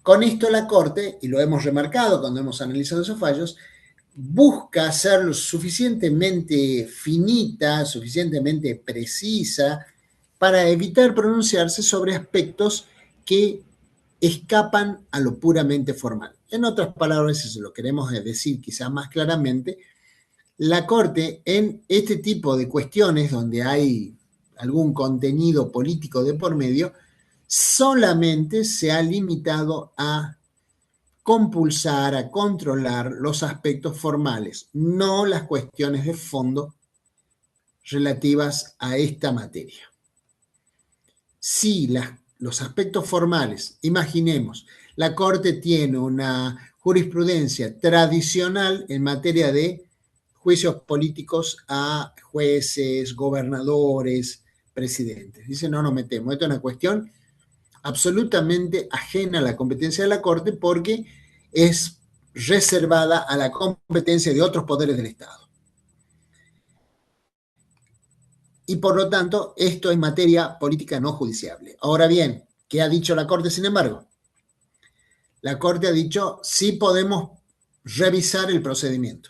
Con esto la Corte, y lo hemos remarcado cuando hemos analizado esos fallos, busca ser lo suficientemente finita, suficientemente precisa, para evitar pronunciarse sobre aspectos que escapan a lo puramente formal. En otras palabras, si se lo queremos decir quizá más claramente, la Corte en este tipo de cuestiones donde hay algún contenido político de por medio, solamente se ha limitado a compulsar, a controlar los aspectos formales, no las cuestiones de fondo relativas a esta materia. Si los aspectos formales, imaginemos, la Corte tiene una jurisprudencia tradicional en materia de juicios políticos a jueces, gobernadores, presidentes. Dice, no nos metemos, esto es una cuestión absolutamente ajena a la competencia de la Corte porque es reservada a la competencia de otros poderes del Estado. Y por lo tanto, esto es materia política no judiciable. Ahora bien, ¿qué ha dicho la Corte, sin embargo? La Corte ha dicho, sí podemos revisar el procedimiento.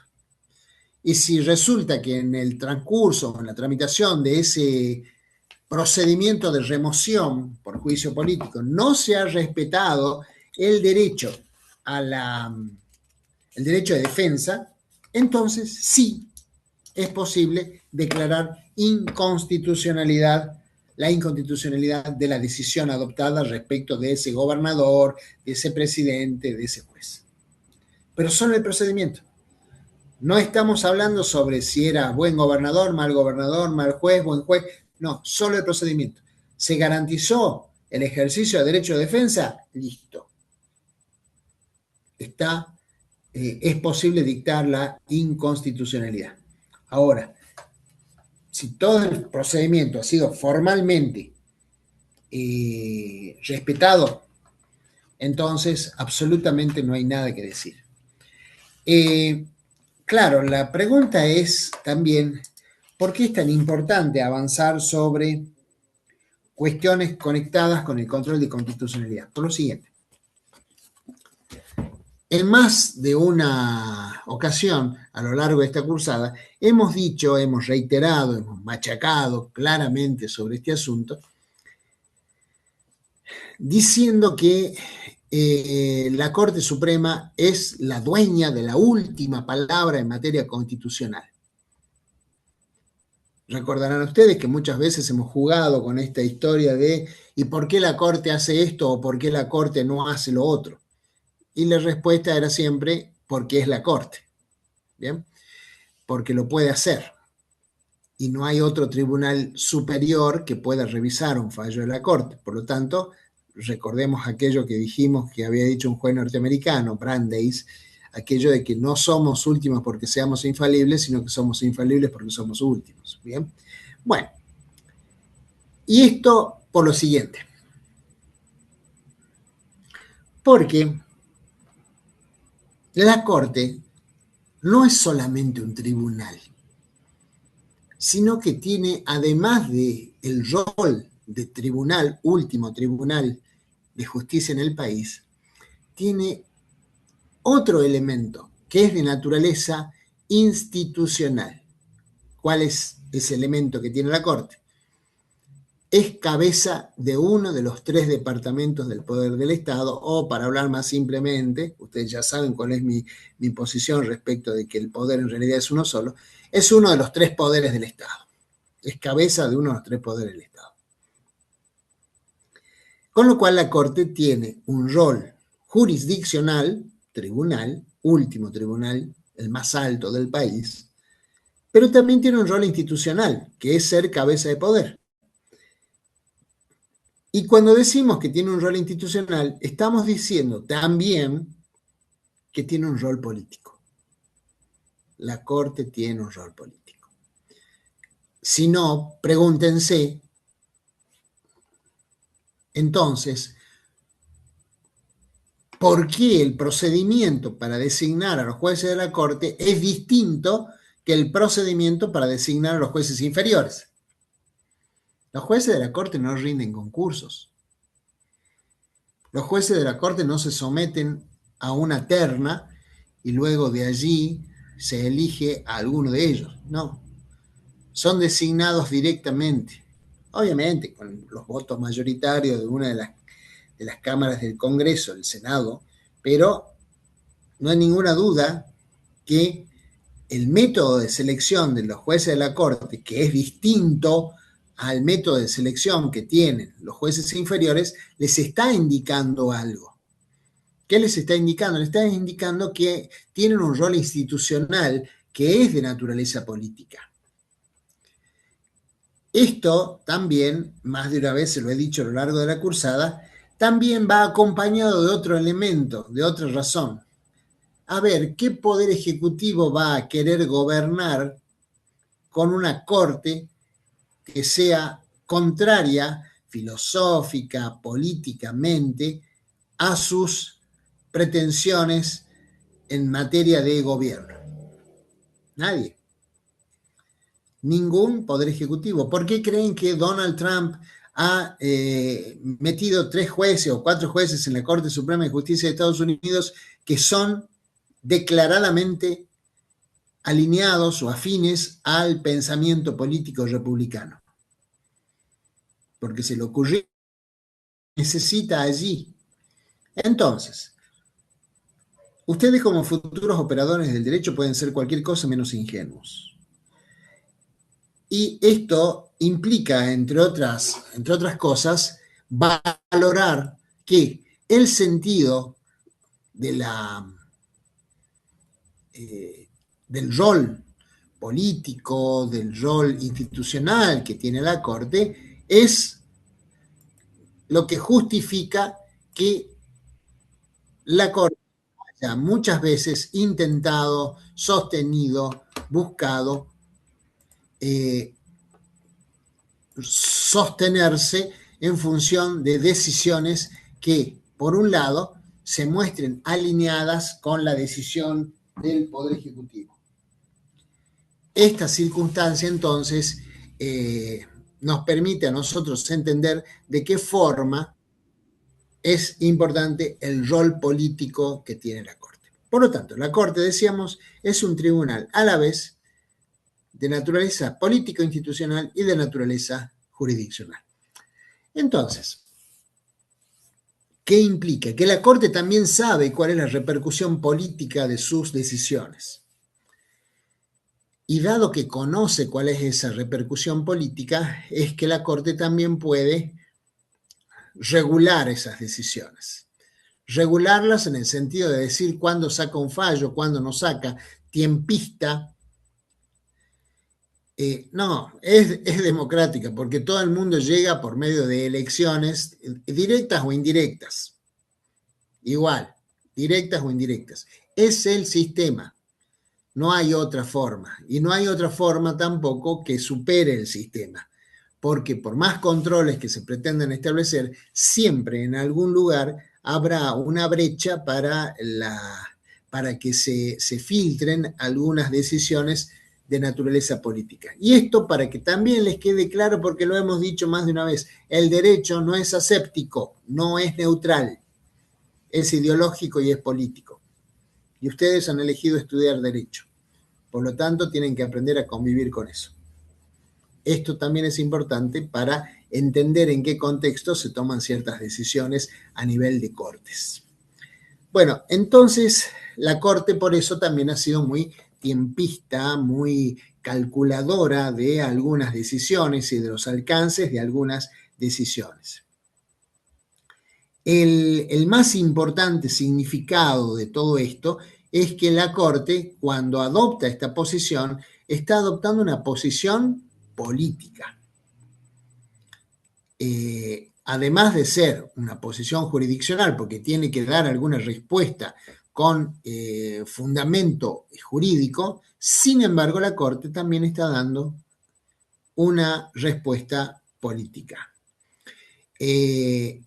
Y si resulta que en el transcurso, en la tramitación de ese procedimiento de remoción por juicio político, no se ha respetado el derecho el derecho de defensa, entonces sí es posible declarar la inconstitucionalidad de la decisión adoptada respecto de ese gobernador, de ese presidente, de ese juez. Pero solo el procedimiento. No estamos hablando sobre si era buen gobernador, mal juez, buen juez. No, solo el procedimiento. ¿Se garantizó el ejercicio de derecho de defensa? Listo. Es posible dictar la inconstitucionalidad. Ahora, si todo el procedimiento ha sido formalmente respetado, entonces absolutamente no hay nada que decir. Claro, la pregunta es también, ¿por qué es tan importante avanzar sobre cuestiones conectadas con el control de constitucionalidad? Por lo siguiente. En más de una ocasión a lo largo de esta cursada, hemos dicho, hemos reiterado, hemos machacado claramente sobre este asunto, diciendo que la Corte Suprema es la dueña de la última palabra en materia constitucional. Recordarán ustedes que muchas veces hemos jugado con esta historia de ¿y por qué la Corte hace esto o por qué la Corte no hace lo otro? Y la respuesta era siempre porque es la Corte, ¿bien? Porque lo puede hacer. Y no hay otro tribunal superior que pueda revisar un fallo de la Corte. Por lo tanto, recordemos aquello que dijimos que había dicho un juez norteamericano, Brandeis, aquello de que no somos últimos porque seamos infalibles, sino que somos infalibles porque somos últimos. ¿Bien? Bueno, y esto por lo siguiente. Porque la Corte no es solamente un tribunal, sino que tiene, además de el rol de tribunal, último tribunal de justicia en el país, tiene otro elemento que es de naturaleza institucional. ¿Cuál es ese elemento que tiene la Corte? Es cabeza de uno de los 3 departamentos del poder del Estado, o para hablar más simplemente, ustedes ya saben cuál es mi posición respecto de que el poder en realidad es uno solo, es uno de los 3 poderes del Estado. Es cabeza de uno de los 3 poderes del Estado. Con lo cual la Corte tiene un rol jurisdiccional, tribunal, último tribunal, el más alto del país, pero también tiene un rol institucional, que es ser cabeza de poder. Y cuando decimos que tiene un rol institucional, estamos diciendo también que tiene un rol político. La Corte tiene un rol político. Si no, pregúntense, entonces, ¿por qué el procedimiento para designar a los jueces de la Corte es distinto que el procedimiento para designar a los jueces inferiores? Los jueces de la Corte no rinden concursos. Los jueces de la Corte no se someten a una terna y luego de allí se elige a alguno de ellos. No, son designados directamente, obviamente con los votos mayoritarios de una de las cámaras del Congreso, el Senado, pero no hay ninguna duda que el método de selección de los jueces de la Corte, que es distinto al método de selección que tienen los jueces inferiores, les está indicando algo. ¿Qué les está indicando? Les está indicando que tienen un rol institucional que es de naturaleza política. Esto también, más de una vez se lo he dicho a lo largo de la cursada, también va acompañado de otro elemento, de otra razón. A ver, ¿qué poder ejecutivo va a querer gobernar con una corte que sea contraria filosófica, políticamente, a sus pretensiones en materia de gobierno? Nadie. Ningún poder ejecutivo. ¿Por qué creen que Donald Trump ha metido 3 jueces o 4 jueces en la Corte Suprema de Justicia de Estados Unidos que son declaradamente alineados o afines al pensamiento político republicano? Porque se le ocurrió, necesita allí. Entonces, ustedes como futuros operadores del derecho pueden ser cualquier cosa menos ingenuos. Y esto implica, entre otras cosas, valorar que el sentido de del rol político, del rol institucional que tiene la Corte, es lo que justifica que la Corte haya muchas veces intentado, sostenido, buscado sostenerse en función de decisiones que, por un lado, se muestren alineadas con la decisión del Poder Ejecutivo. Esta circunstancia, entonces, nos permite a nosotros entender de qué forma es importante el rol político que tiene la Corte. Por lo tanto, la Corte, decíamos, es un tribunal a la vez de naturaleza político-institucional y de naturaleza jurisdiccional. Entonces, ¿qué implica? Que la Corte también sabe cuál es la repercusión política de sus decisiones. Y dado que conoce cuál es esa repercusión política, es que la Corte también puede regular esas decisiones. Regularlas en el sentido de decir cuándo saca un fallo, cuándo no saca, tiempista. No, es democrática, porque todo el mundo llega por medio de elecciones, directas o indirectas. Igual, directas o indirectas. Es el sistema. No hay otra forma. Y no hay otra forma tampoco que supere el sistema. Porque por más controles que se pretendan establecer, siempre en algún lugar habrá una brecha para que se filtren algunas decisiones de naturaleza política. Y esto para que también les quede claro, porque lo hemos dicho más de una vez, el derecho no es aséptico, no es neutral, es ideológico y es político. Y ustedes han elegido estudiar derecho. Por lo tanto, tienen que aprender a convivir con eso. Esto también es importante para entender en qué contexto se toman ciertas decisiones a nivel de cortes. Bueno, entonces la Corte por eso también ha sido muy tiempista, muy calculadora de algunas decisiones y de los alcances de algunas decisiones. El más importante significado de todo esto es que la Corte, cuando adopta esta posición, está adoptando una posición política. Además de ser una posición jurisdiccional, porque tiene que dar alguna respuesta con fundamento jurídico, sin embargo la Corte también está dando una respuesta política. De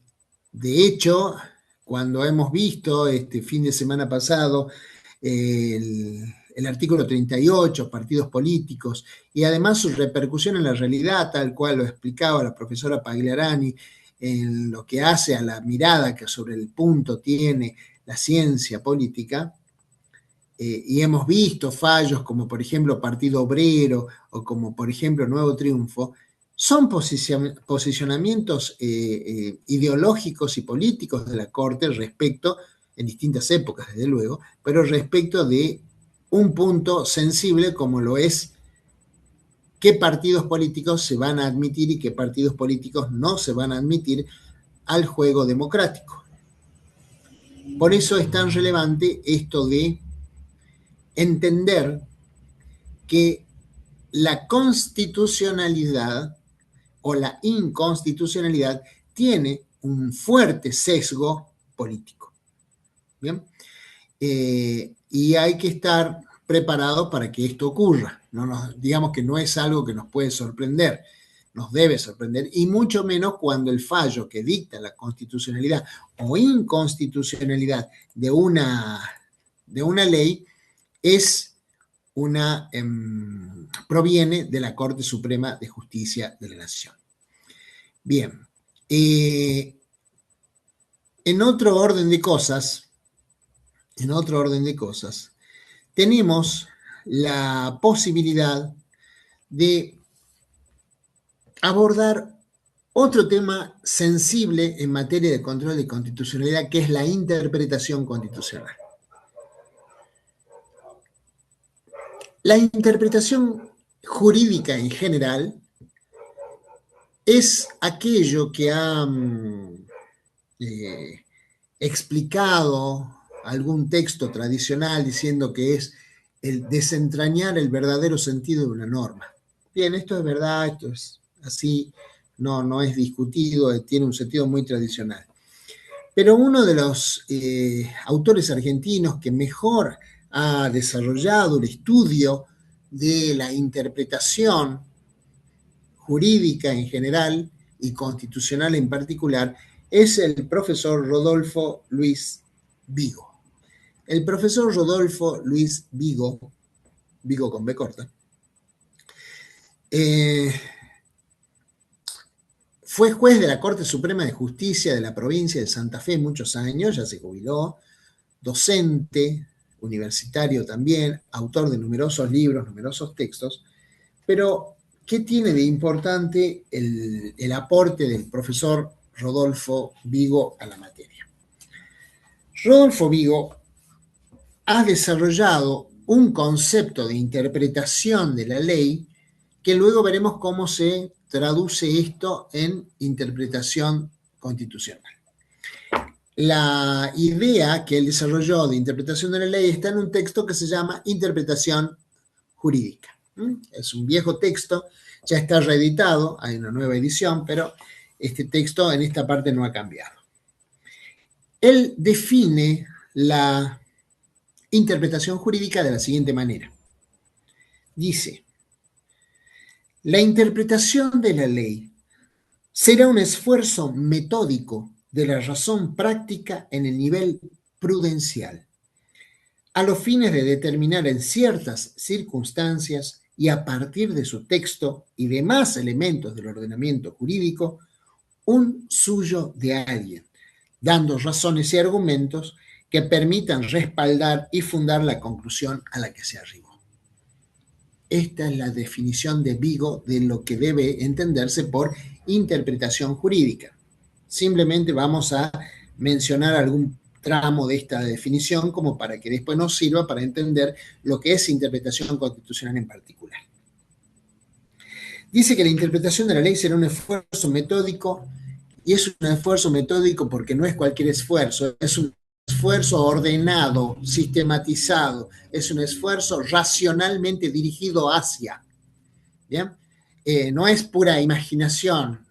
hecho, cuando hemos visto este fin de semana pasado el artículo 38, partidos políticos, y además su repercusión en la realidad, tal cual lo explicaba la profesora Pagliarani, en lo que hace a la mirada que sobre el punto tiene la ciencia política, y hemos visto fallos como por ejemplo Partido Obrero o como por ejemplo Nuevo Triunfo, son posicionamientos ideológicos y políticos de la Corte respecto, en distintas épocas desde luego, pero respecto de un punto sensible como lo es qué partidos políticos se van a admitir y qué partidos políticos no se van a admitir al juego democrático. Por eso es tan relevante esto de entender que la constitucionalidad o la inconstitucionalidad tiene un fuerte sesgo político. ¿Bien? Y hay que estar preparado para que esto ocurra. Digamos que no es algo que nos puede sorprender, nos debe sorprender, y mucho menos cuando el fallo que dicta la constitucionalidad o inconstitucionalidad de una ley proviene de la Corte Suprema de Justicia de la Nación. Bien, en otro orden de cosas, tenemos la posibilidad de abordar otro tema sensible en materia de control de constitucionalidad, que es la interpretación constitucional. La interpretación jurídica en general es aquello que ha explicado algún texto tradicional diciendo que es el desentrañar el verdadero sentido de una norma. Bien, esto es verdad, esto es así, no es discutido, tiene un sentido muy tradicional. Pero uno de los autores argentinos que mejor ha desarrollado el estudio de la interpretación jurídica en general y constitucional en particular es el profesor Rodolfo Luis Vigo. El profesor Rodolfo Luis Vigo con B corta, fue juez de la Corte Suprema de Justicia de la provincia de Santa Fe muchos años, ya se jubiló, docente, universitario también, autor de numerosos libros, numerosos textos, pero ¿qué tiene de importante el aporte del profesor Rodolfo Vigo a la materia? Rodolfo Vigo ha desarrollado un concepto de interpretación de la ley que luego veremos cómo se traduce esto en interpretación constitucional. La idea que él desarrolló de interpretación de la ley está en un texto que se llama Interpretación Jurídica. Es un viejo texto, ya está reeditado, hay una nueva edición, pero este texto en esta parte no ha cambiado. Él define la interpretación jurídica de la siguiente manera. Dice: la interpretación de la ley será un esfuerzo metódico de la razón práctica en el nivel prudencial, a los fines de determinar en ciertas circunstancias y a partir de su texto y demás elementos del ordenamiento jurídico, un suyo de alguien, dando razones y argumentos que permitan respaldar y fundar la conclusión a la que se arribó. Esta es la definición de Vigo de lo que debe entenderse por interpretación jurídica. Simplemente vamos a mencionar algún tramo de esta definición como para que después nos sirva para entender lo que es interpretación constitucional en particular. Dice que la interpretación de la ley será un esfuerzo metódico, y es un esfuerzo metódico porque no es cualquier esfuerzo, es un esfuerzo ordenado, sistematizado, es un esfuerzo racionalmente dirigido hacia, ¿bien? No es pura imaginación,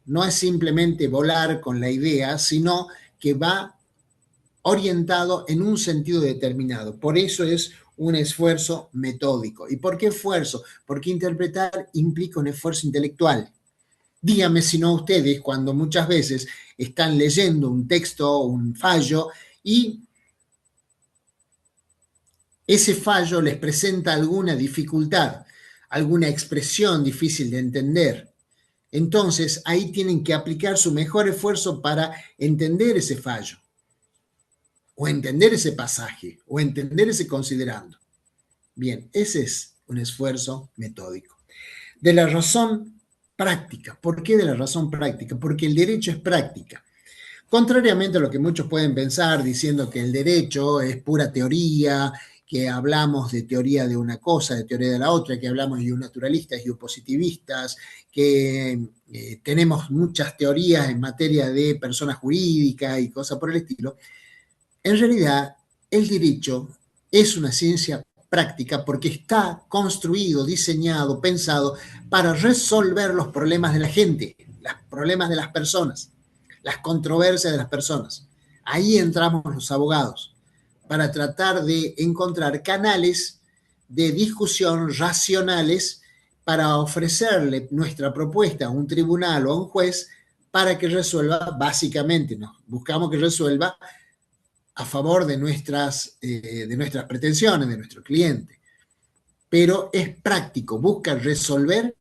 no es simplemente volar con la idea, sino que va orientado en un sentido determinado. Por eso es un esfuerzo metódico. ¿Y por qué esfuerzo? Porque interpretar implica un esfuerzo intelectual. Díganme si no ustedes, cuando muchas veces están leyendo un texto o un fallo y ese fallo les presenta alguna dificultad, alguna expresión difícil de entender. Entonces, ahí tienen que aplicar su mejor esfuerzo para entender ese fallo, o entender ese pasaje, o entender ese considerando. Bien, ese es un esfuerzo metódico. De la razón práctica. ¿Por qué de la razón práctica? Porque el derecho es práctica. Contrariamente a lo que muchos pueden pensar diciendo que el derecho es pura teoría, que hablamos de teoría de una cosa, de teoría de la otra, que hablamos de naturalistas y positivistas, que tenemos muchas teorías en materia de persona jurídica y cosas por el estilo. En realidad, el derecho es una ciencia práctica porque está construido, diseñado, pensado para resolver los problemas de la gente, los problemas de las personas, las controversias de las personas. Ahí entramos los abogados para tratar de encontrar canales de discusión racionales para ofrecerle nuestra propuesta a un tribunal o a un juez para que resuelva, básicamente, ¿no? Buscamos que resuelva a favor de nuestras pretensiones, de nuestro cliente. Pero es práctico, busca resolver.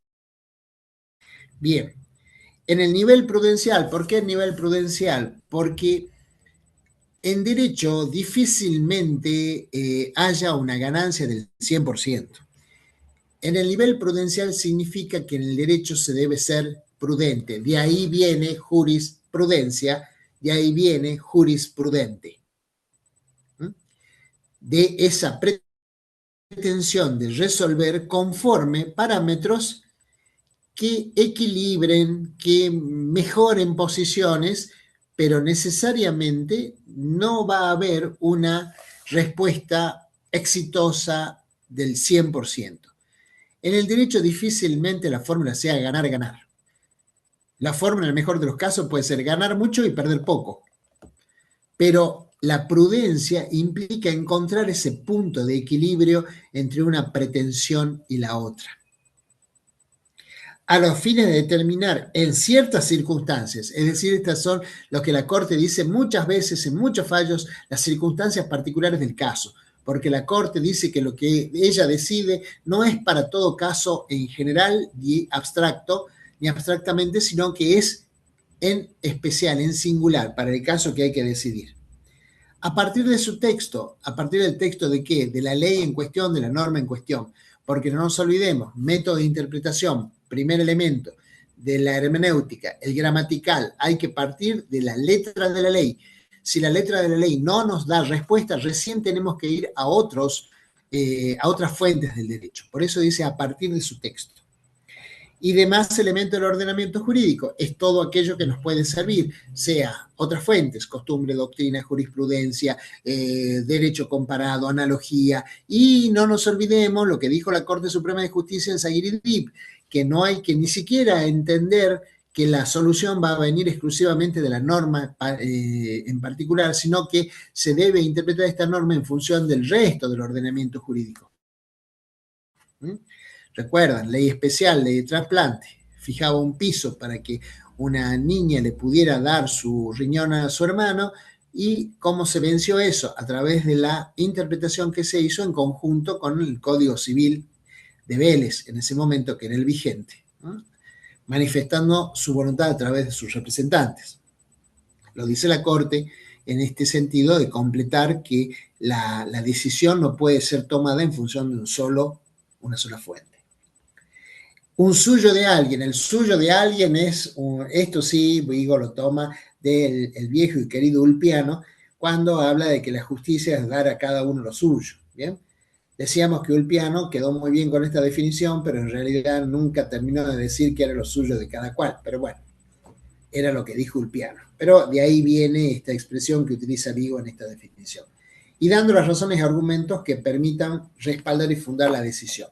Bien, en el nivel prudencial, ¿por qué el nivel prudencial? Porque en derecho difícilmente haya una ganancia del 100%. En el nivel prudencial significa que en el derecho se debe ser prudente. De ahí viene jurisprudencia, de ahí viene jurisprudente. De esa pretensión de resolver conforme parámetros que equilibren, que mejoren posiciones, pero necesariamente no va a haber una respuesta exitosa del 100%. En el derecho difícilmente la fórmula sea ganar-ganar. La fórmula, en el mejor de los casos, puede ser ganar mucho y perder poco. Pero la prudencia implica encontrar ese punto de equilibrio entre una pretensión y la otra, a los fines de determinar en ciertas circunstancias, es decir, estas son lo que la Corte dice muchas veces en muchos fallos, las circunstancias particulares del caso, porque la Corte dice que lo que ella decide no es para todo caso en general ni abstracto, ni abstractamente, sino que es en especial, en singular, para el caso que hay que decidir. A partir de su texto, ¿a partir del texto de qué? De la ley en cuestión, de la norma en cuestión. Porque no nos olvidemos, método de interpretación, primer elemento, de la hermenéutica, el gramatical, hay que partir de la letra de la ley. Si la letra de la ley no nos da respuesta, recién tenemos que ir a otras fuentes del derecho. Por eso dice a partir de su texto. Y demás elementos del ordenamiento jurídico, es todo aquello que nos puede servir, sea otras fuentes, costumbre, doctrina, jurisprudencia, derecho comparado, analogía, y no nos olvidemos lo que dijo la Corte Suprema de Justicia en Saguiridip, que no hay que ni siquiera entender que la solución va a venir exclusivamente de la norma en particular, sino que se debe interpretar esta norma en función del resto del ordenamiento jurídico. ¿Mm? Recuerdan, ley especial, ley de trasplante, fijaba un piso para que una niña le pudiera dar su riñón a su hermano, y cómo se venció eso a través de la interpretación que se hizo en conjunto con el Código Civil de Vélez, en ese momento, que era el vigente, ¿no? Manifestando su voluntad a través de sus representantes. Lo dice la Corte en este sentido de completar que la decisión no puede ser tomada en función de una sola fuente. Un suyo de alguien, el suyo de alguien es, esto sí, Vigo lo toma del el viejo y querido Ulpiano, cuando habla de que la justicia es dar a cada uno lo suyo, ¿bien? Decíamos que Ulpiano quedó muy bien con esta definición, pero en realidad nunca terminó de decir que era lo suyo de cada cual, pero bueno, era lo que dijo Ulpiano. Pero de ahí viene esta expresión que utiliza Vigo en esta definición. Y dando las razones y argumentos que permitan respaldar y fundar la decisión.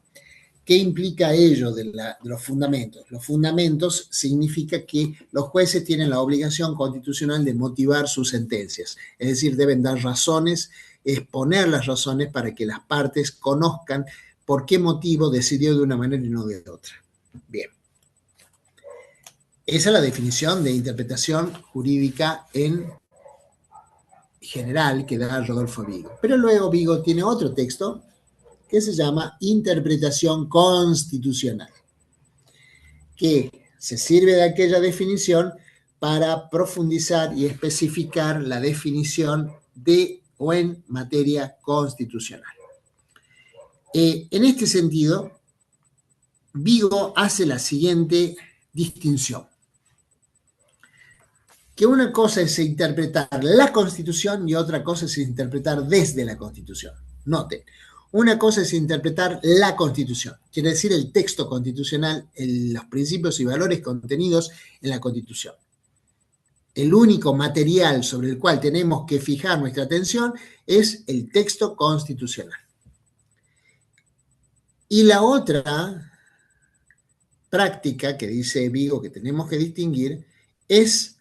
¿Qué implica ello de los fundamentos? Los fundamentos significa que los jueces tienen la obligación constitucional de motivar sus sentencias, es decir, deben dar razones, exponer las razones para que las partes conozcan por qué motivo decidió de una manera y no de otra. Bien. Esa es la definición de interpretación jurídica en general que da Rodolfo Vigo. Pero luego Vigo tiene otro texto que se llama Interpretación Constitucional, que se sirve de aquella definición para profundizar y especificar la definición de o en materia constitucional. En este sentido, Vigo hace la siguiente distinción: que una cosa es interpretar la Constitución y otra cosa es interpretar desde la Constitución. Noten, una cosa es interpretar la Constitución, quiere decir el texto constitucional, los principios y valores contenidos en la Constitución. El único material sobre el cual tenemos que fijar nuestra atención es el texto constitucional. Y la otra práctica que dice Vigo que tenemos que distinguir es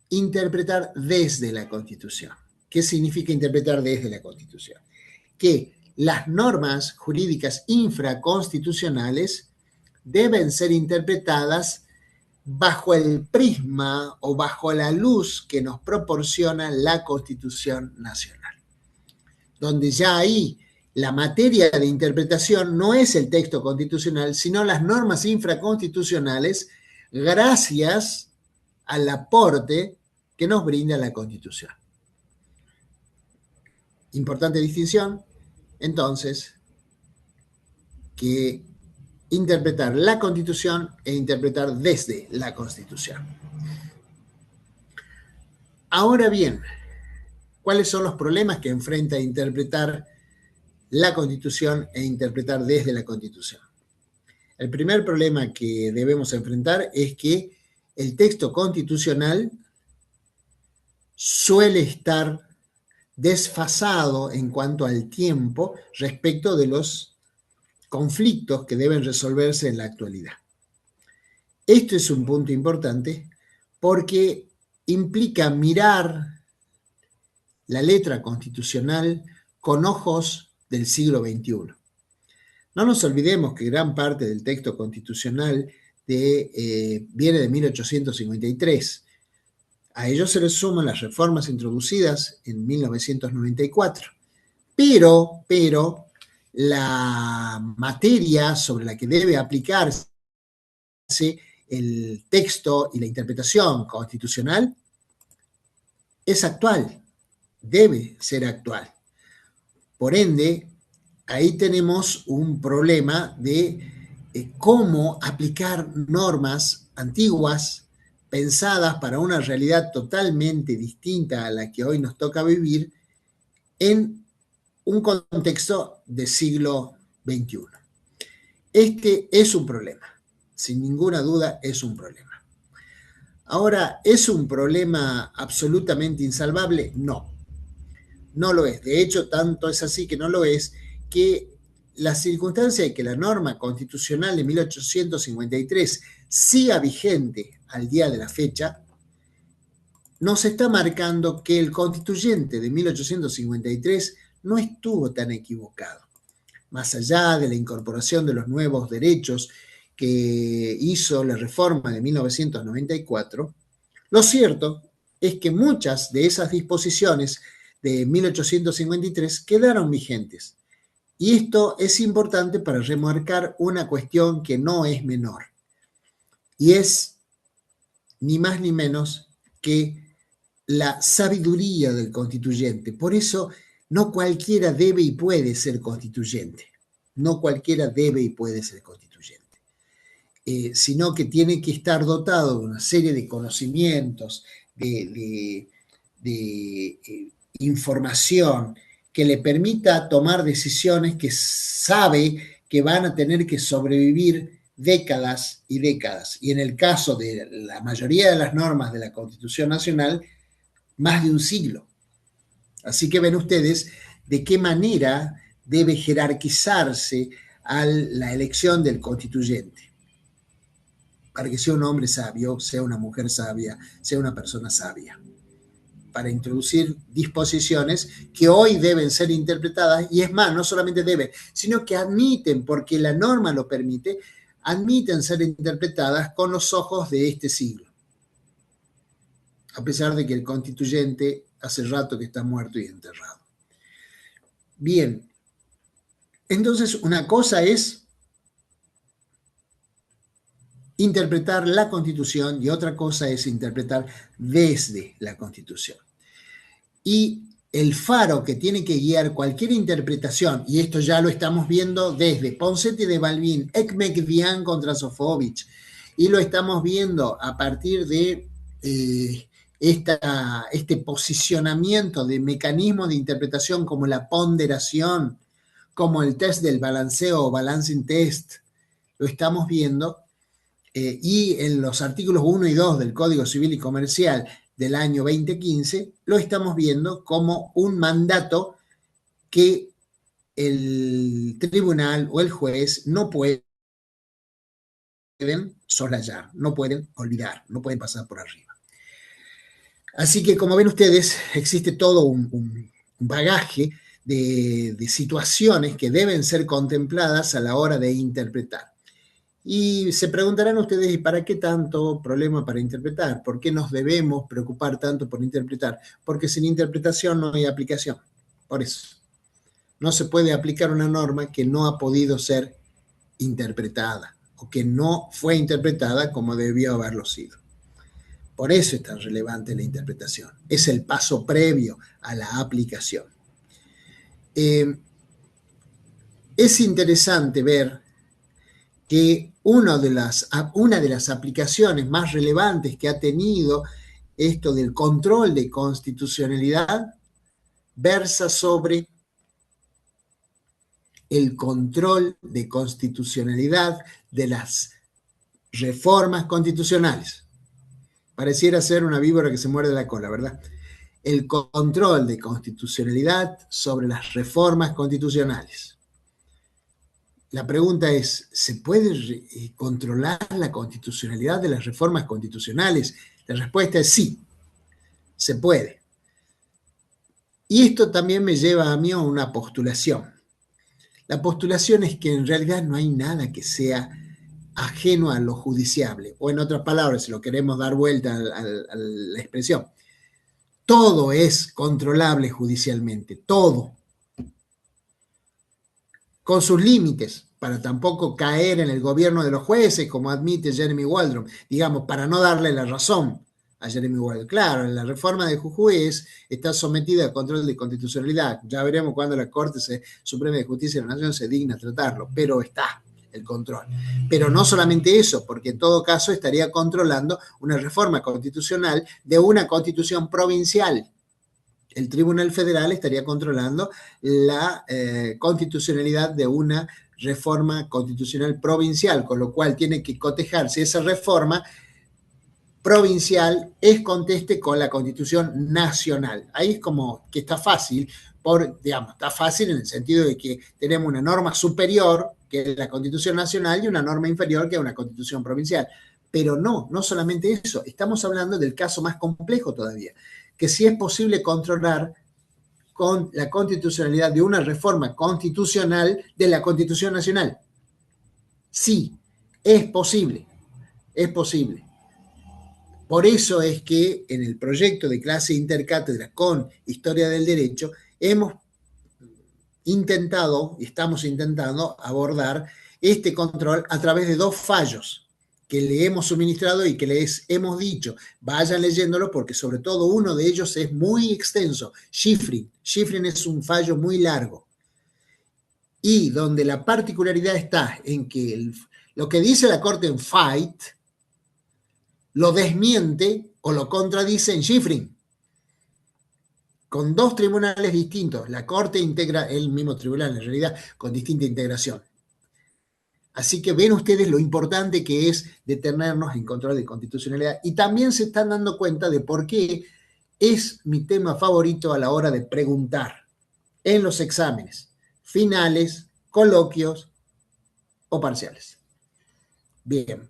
interpretar desde la Constitución. ¿Qué significa interpretar desde la Constitución? Que las normas jurídicas infraconstitucionales deben ser interpretadas bajo el prisma o bajo la luz que nos proporciona la Constitución Nacional, donde ya ahí la materia de interpretación no es el texto constitucional, sino las normas infraconstitucionales, gracias al aporte que nos brinda la Constitución. Importante distinción, entonces, que interpretar la Constitución e interpretar desde la Constitución. Ahora bien, ¿cuáles son los problemas que enfrenta interpretar la Constitución e interpretar desde la Constitución? El primer problema que debemos enfrentar es que el texto constitucional suele estar desfasado en cuanto al tiempo respecto de los conflictos que deben resolverse en la actualidad. Esto es un punto importante porque implica mirar la letra constitucional con ojos del siglo XXI. No nos olvidemos que gran parte del texto constitucional viene de 1853. A ello se le suman las reformas introducidas en 1994. Pero la materia sobre la que debe aplicarse el texto y la interpretación constitucional es actual, debe ser actual. Por ende, ahí tenemos un problema de cómo aplicar normas antiguas pensadas para una realidad totalmente distinta a la que hoy nos toca vivir en un contexto de siglo XXI. Este es un problema, sin ninguna duda es un problema. Ahora, ¿es un problema absolutamente insalvable? No, no lo es. De hecho, tanto es así que no lo es, que la circunstancia de que la norma constitucional de 1853 siga vigente al día de la fecha, nos está marcando que el constituyente de 1853 no estuvo tan equivocado. Más allá de la incorporación de los nuevos derechos que hizo la reforma de 1994, lo cierto es que muchas de esas disposiciones de 1853 quedaron vigentes. Y esto es importante para remarcar una cuestión que no es menor, y es ni más ni menos que la sabiduría del constituyente. Por eso no cualquiera debe y puede ser constituyente. No cualquiera debe y puede ser constituyente. Sino que tiene que estar dotado de una serie de conocimientos, de información que le permita tomar decisiones que sabe que van a tener que sobrevivir décadas y décadas. Y en el caso de la mayoría de las normas de la Constitución Nacional, más de un siglo. Así que ven ustedes de qué manera debe jerarquizarse a la elección del constituyente, para que sea un hombre sabio, sea una mujer sabia, sea una persona sabia, para introducir disposiciones que hoy deben ser interpretadas, y es más, no solamente deben, sino que admiten, porque la norma lo permite, admiten ser interpretadas con los ojos de este siglo, a pesar de que el constituyente hace rato que está muerto y enterrado. Bien, entonces una cosa es interpretar la Constitución y otra cosa es interpretar desde la Constitución. Y el faro que tiene que guiar cualquier interpretación, y esto ya lo estamos viendo desde Ponseti de Balbín, Ekmekvian contra Sofovich, y lo estamos viendo a partir de este posicionamiento de mecanismos de interpretación como la ponderación, como el test del balanceo o balancing test, lo estamos viendo, y en los artículos 1 y 2 del Código Civil y Comercial del año 2015, lo estamos viendo como un mandato que el tribunal o el juez no pueden soslayar, no pueden olvidar, no pueden pasar por arriba. Así que, como ven ustedes, existe todo un bagaje de situaciones que deben ser contempladas a la hora de interpretar. Y se preguntarán ustedes, ¿y para qué tanto problema para interpretar? ¿Por qué nos debemos preocupar tanto por interpretar? Porque sin interpretación no hay aplicación. Por eso, no se puede aplicar una norma que no ha podido ser interpretada o que no fue interpretada como debió haberlo sido. Por eso es tan relevante la interpretación. Es el paso previo a la aplicación. Es interesante ver que una de las aplicaciones más relevantes que ha tenido esto del control de constitucionalidad versa sobre el control de constitucionalidad de las reformas constitucionales. Pareciera ser una víbora que se muerde la cola, ¿verdad? El control de constitucionalidad sobre las reformas constitucionales. La pregunta es, ¿se puede controlar la constitucionalidad de las reformas constitucionales? La respuesta es sí, se puede. Y esto también me lleva a mí a una postulación. La postulación es que en realidad no hay nada que sea ajeno a lo judiciable, o en otras palabras, si lo queremos dar vuelta a la expresión, todo es controlable judicialmente, todo, con sus límites, para tampoco caer en el gobierno de los jueces, como admite Jeremy Waldron, digamos, para no darle la razón a Jeremy Waldron. Claro, la reforma de Jujuy está sometida a control de constitucionalidad. Ya veremos cuando la Corte Suprema de Justicia de la Nación se digna a tratarlo, pero está el control. Pero no solamente eso, porque en todo caso estaría controlando una reforma constitucional de una constitución provincial. El Tribunal Federal estaría controlando la constitucionalidad de una reforma constitucional provincial, con lo cual tiene que cotejar si esa reforma provincial es conteste con la Constitución nacional. Ahí es como que está fácil, está fácil en el sentido de que tenemos una norma superior, que es la Constitución nacional, y una norma inferior, que es una Constitución provincial. Pero no solamente eso, estamos hablando del caso más complejo todavía, que si es posible controlar con la constitucionalidad de una reforma constitucional de la Constitución Nacional. Sí, Es posible, es posible. Por eso es que en el proyecto de clase intercátedra con Historia del Derecho hemos intentado, estamos intentando abordar este control a través de dos fallos que le hemos suministrado y que les hemos dicho, vayan leyéndolo porque sobre todo uno de ellos es muy extenso, Schifrin. Schifrin es un fallo muy largo y donde la particularidad está en que lo que dice la Corte en Fight lo desmiente o lo contradice en Schifrin, con dos tribunales distintos. La Corte integra el mismo tribunal, en realidad, con distinta integración. Así que ven ustedes lo importante que es detenernos en control de constitucionalidad y también se están dando cuenta de por qué es mi tema favorito a la hora de preguntar en los exámenes finales, coloquios o parciales. Bien.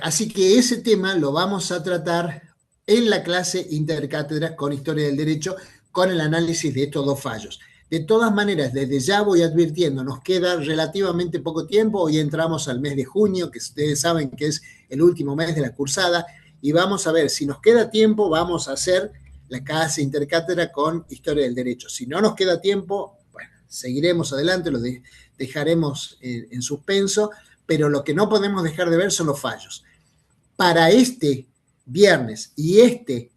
Así que ese tema lo vamos a tratar en la clase intercátedra con Historia del Derecho, con el análisis de estos dos fallos. De todas maneras, desde ya voy advirtiendo, nos queda relativamente poco tiempo, hoy entramos al mes de junio, que ustedes saben que es el último mes de la cursada, y vamos a ver, si nos queda tiempo, vamos a hacer la clase intercátedra con Historia del Derecho. Si no nos queda tiempo, bueno, seguiremos adelante, lo dejaremos en suspenso, pero lo que no podemos dejar de ver son los fallos. Para este viernes y este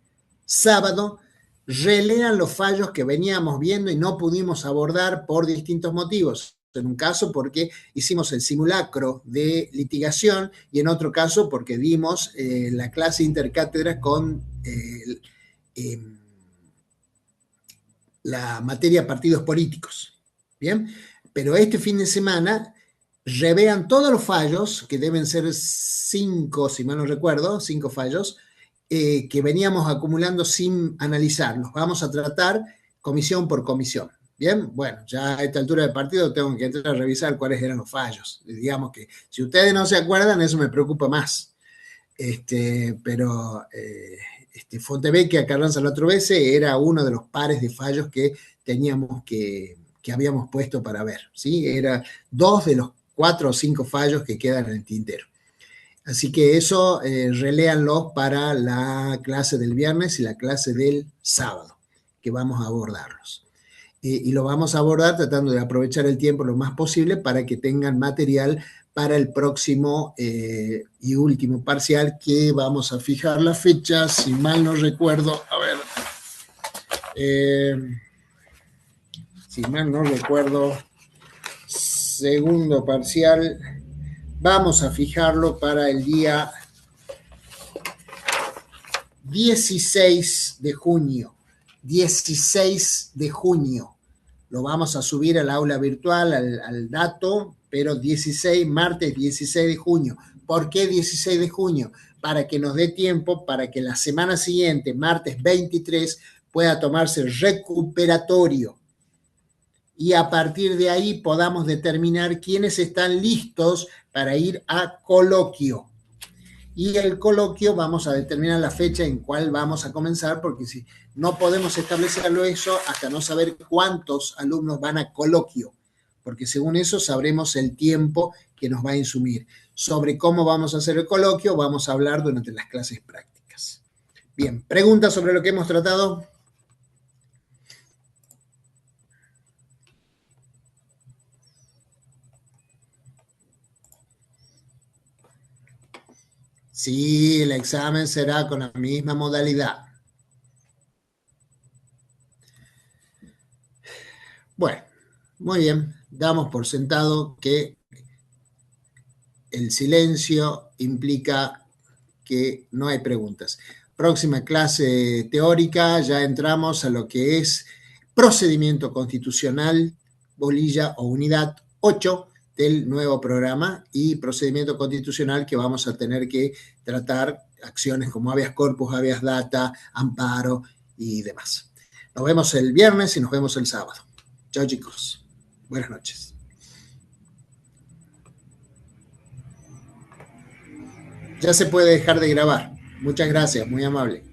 sábado, relean los fallos que veníamos viendo y no pudimos abordar por distintos motivos. En un caso porque hicimos el simulacro de litigación y en otro caso porque dimos la clase intercátedra con la materia partidos políticos. Bien, pero este fin de semana revean todos los fallos, que deben ser 5, si mal no recuerdo, 5 fallos, que veníamos acumulando sin analizarlos. Vamos a tratar comisión por comisión. Bien, bueno, ya a esta altura del partido tengo que entrar a revisar cuáles eran los fallos. Digamos que si ustedes no se acuerdan, eso me preocupa más. Pero Fontevecchia, Carranza la Trovese era uno de los pares de fallos que teníamos que habíamos puesto para ver, ¿sí? Era 2 de los 4 o 5 fallos que quedan en el tintero. Así que eso reléanlo para la clase del viernes y la clase del sábado, que vamos a abordarlos. Y lo vamos a abordar tratando de aprovechar el tiempo lo más posible para que tengan material para el próximo y último parcial, que vamos a fijar la fecha, si mal no recuerdo, a ver, si mal no recuerdo, segundo parcial, vamos a fijarlo para el día 16 de junio. 16 de junio. Lo vamos a subir al aula virtual, al dato, pero martes 16 de junio. ¿Por qué 16 de junio? Para que nos dé tiempo, para que la semana siguiente, martes 23, pueda tomarse recuperatorio. Y a partir de ahí podamos determinar quiénes están listos para ir a coloquio. Y el coloquio vamos a determinar la fecha en cuál vamos a comenzar, porque si no podemos establecerlo eso hasta no saber cuántos alumnos van a coloquio, porque según eso sabremos el tiempo que nos va a insumir. Sobre cómo vamos a hacer el coloquio vamos a hablar durante las clases prácticas. Bien, ¿preguntas sobre lo que hemos tratado? Sí, el examen será con la misma modalidad. Bueno, muy bien. Damos por sentado que el silencio implica que no hay preguntas. Próxima clase teórica, ya entramos a lo que es procedimiento constitucional, bolilla o unidad 8 del nuevo programa, y procedimiento constitucional que vamos a tener que tratar acciones como habeas corpus, habeas data, amparo y demás. Nos vemos el viernes y nos vemos el sábado. Chao, chicos. Buenas noches. Ya se puede dejar de grabar. Muchas gracias, muy amable.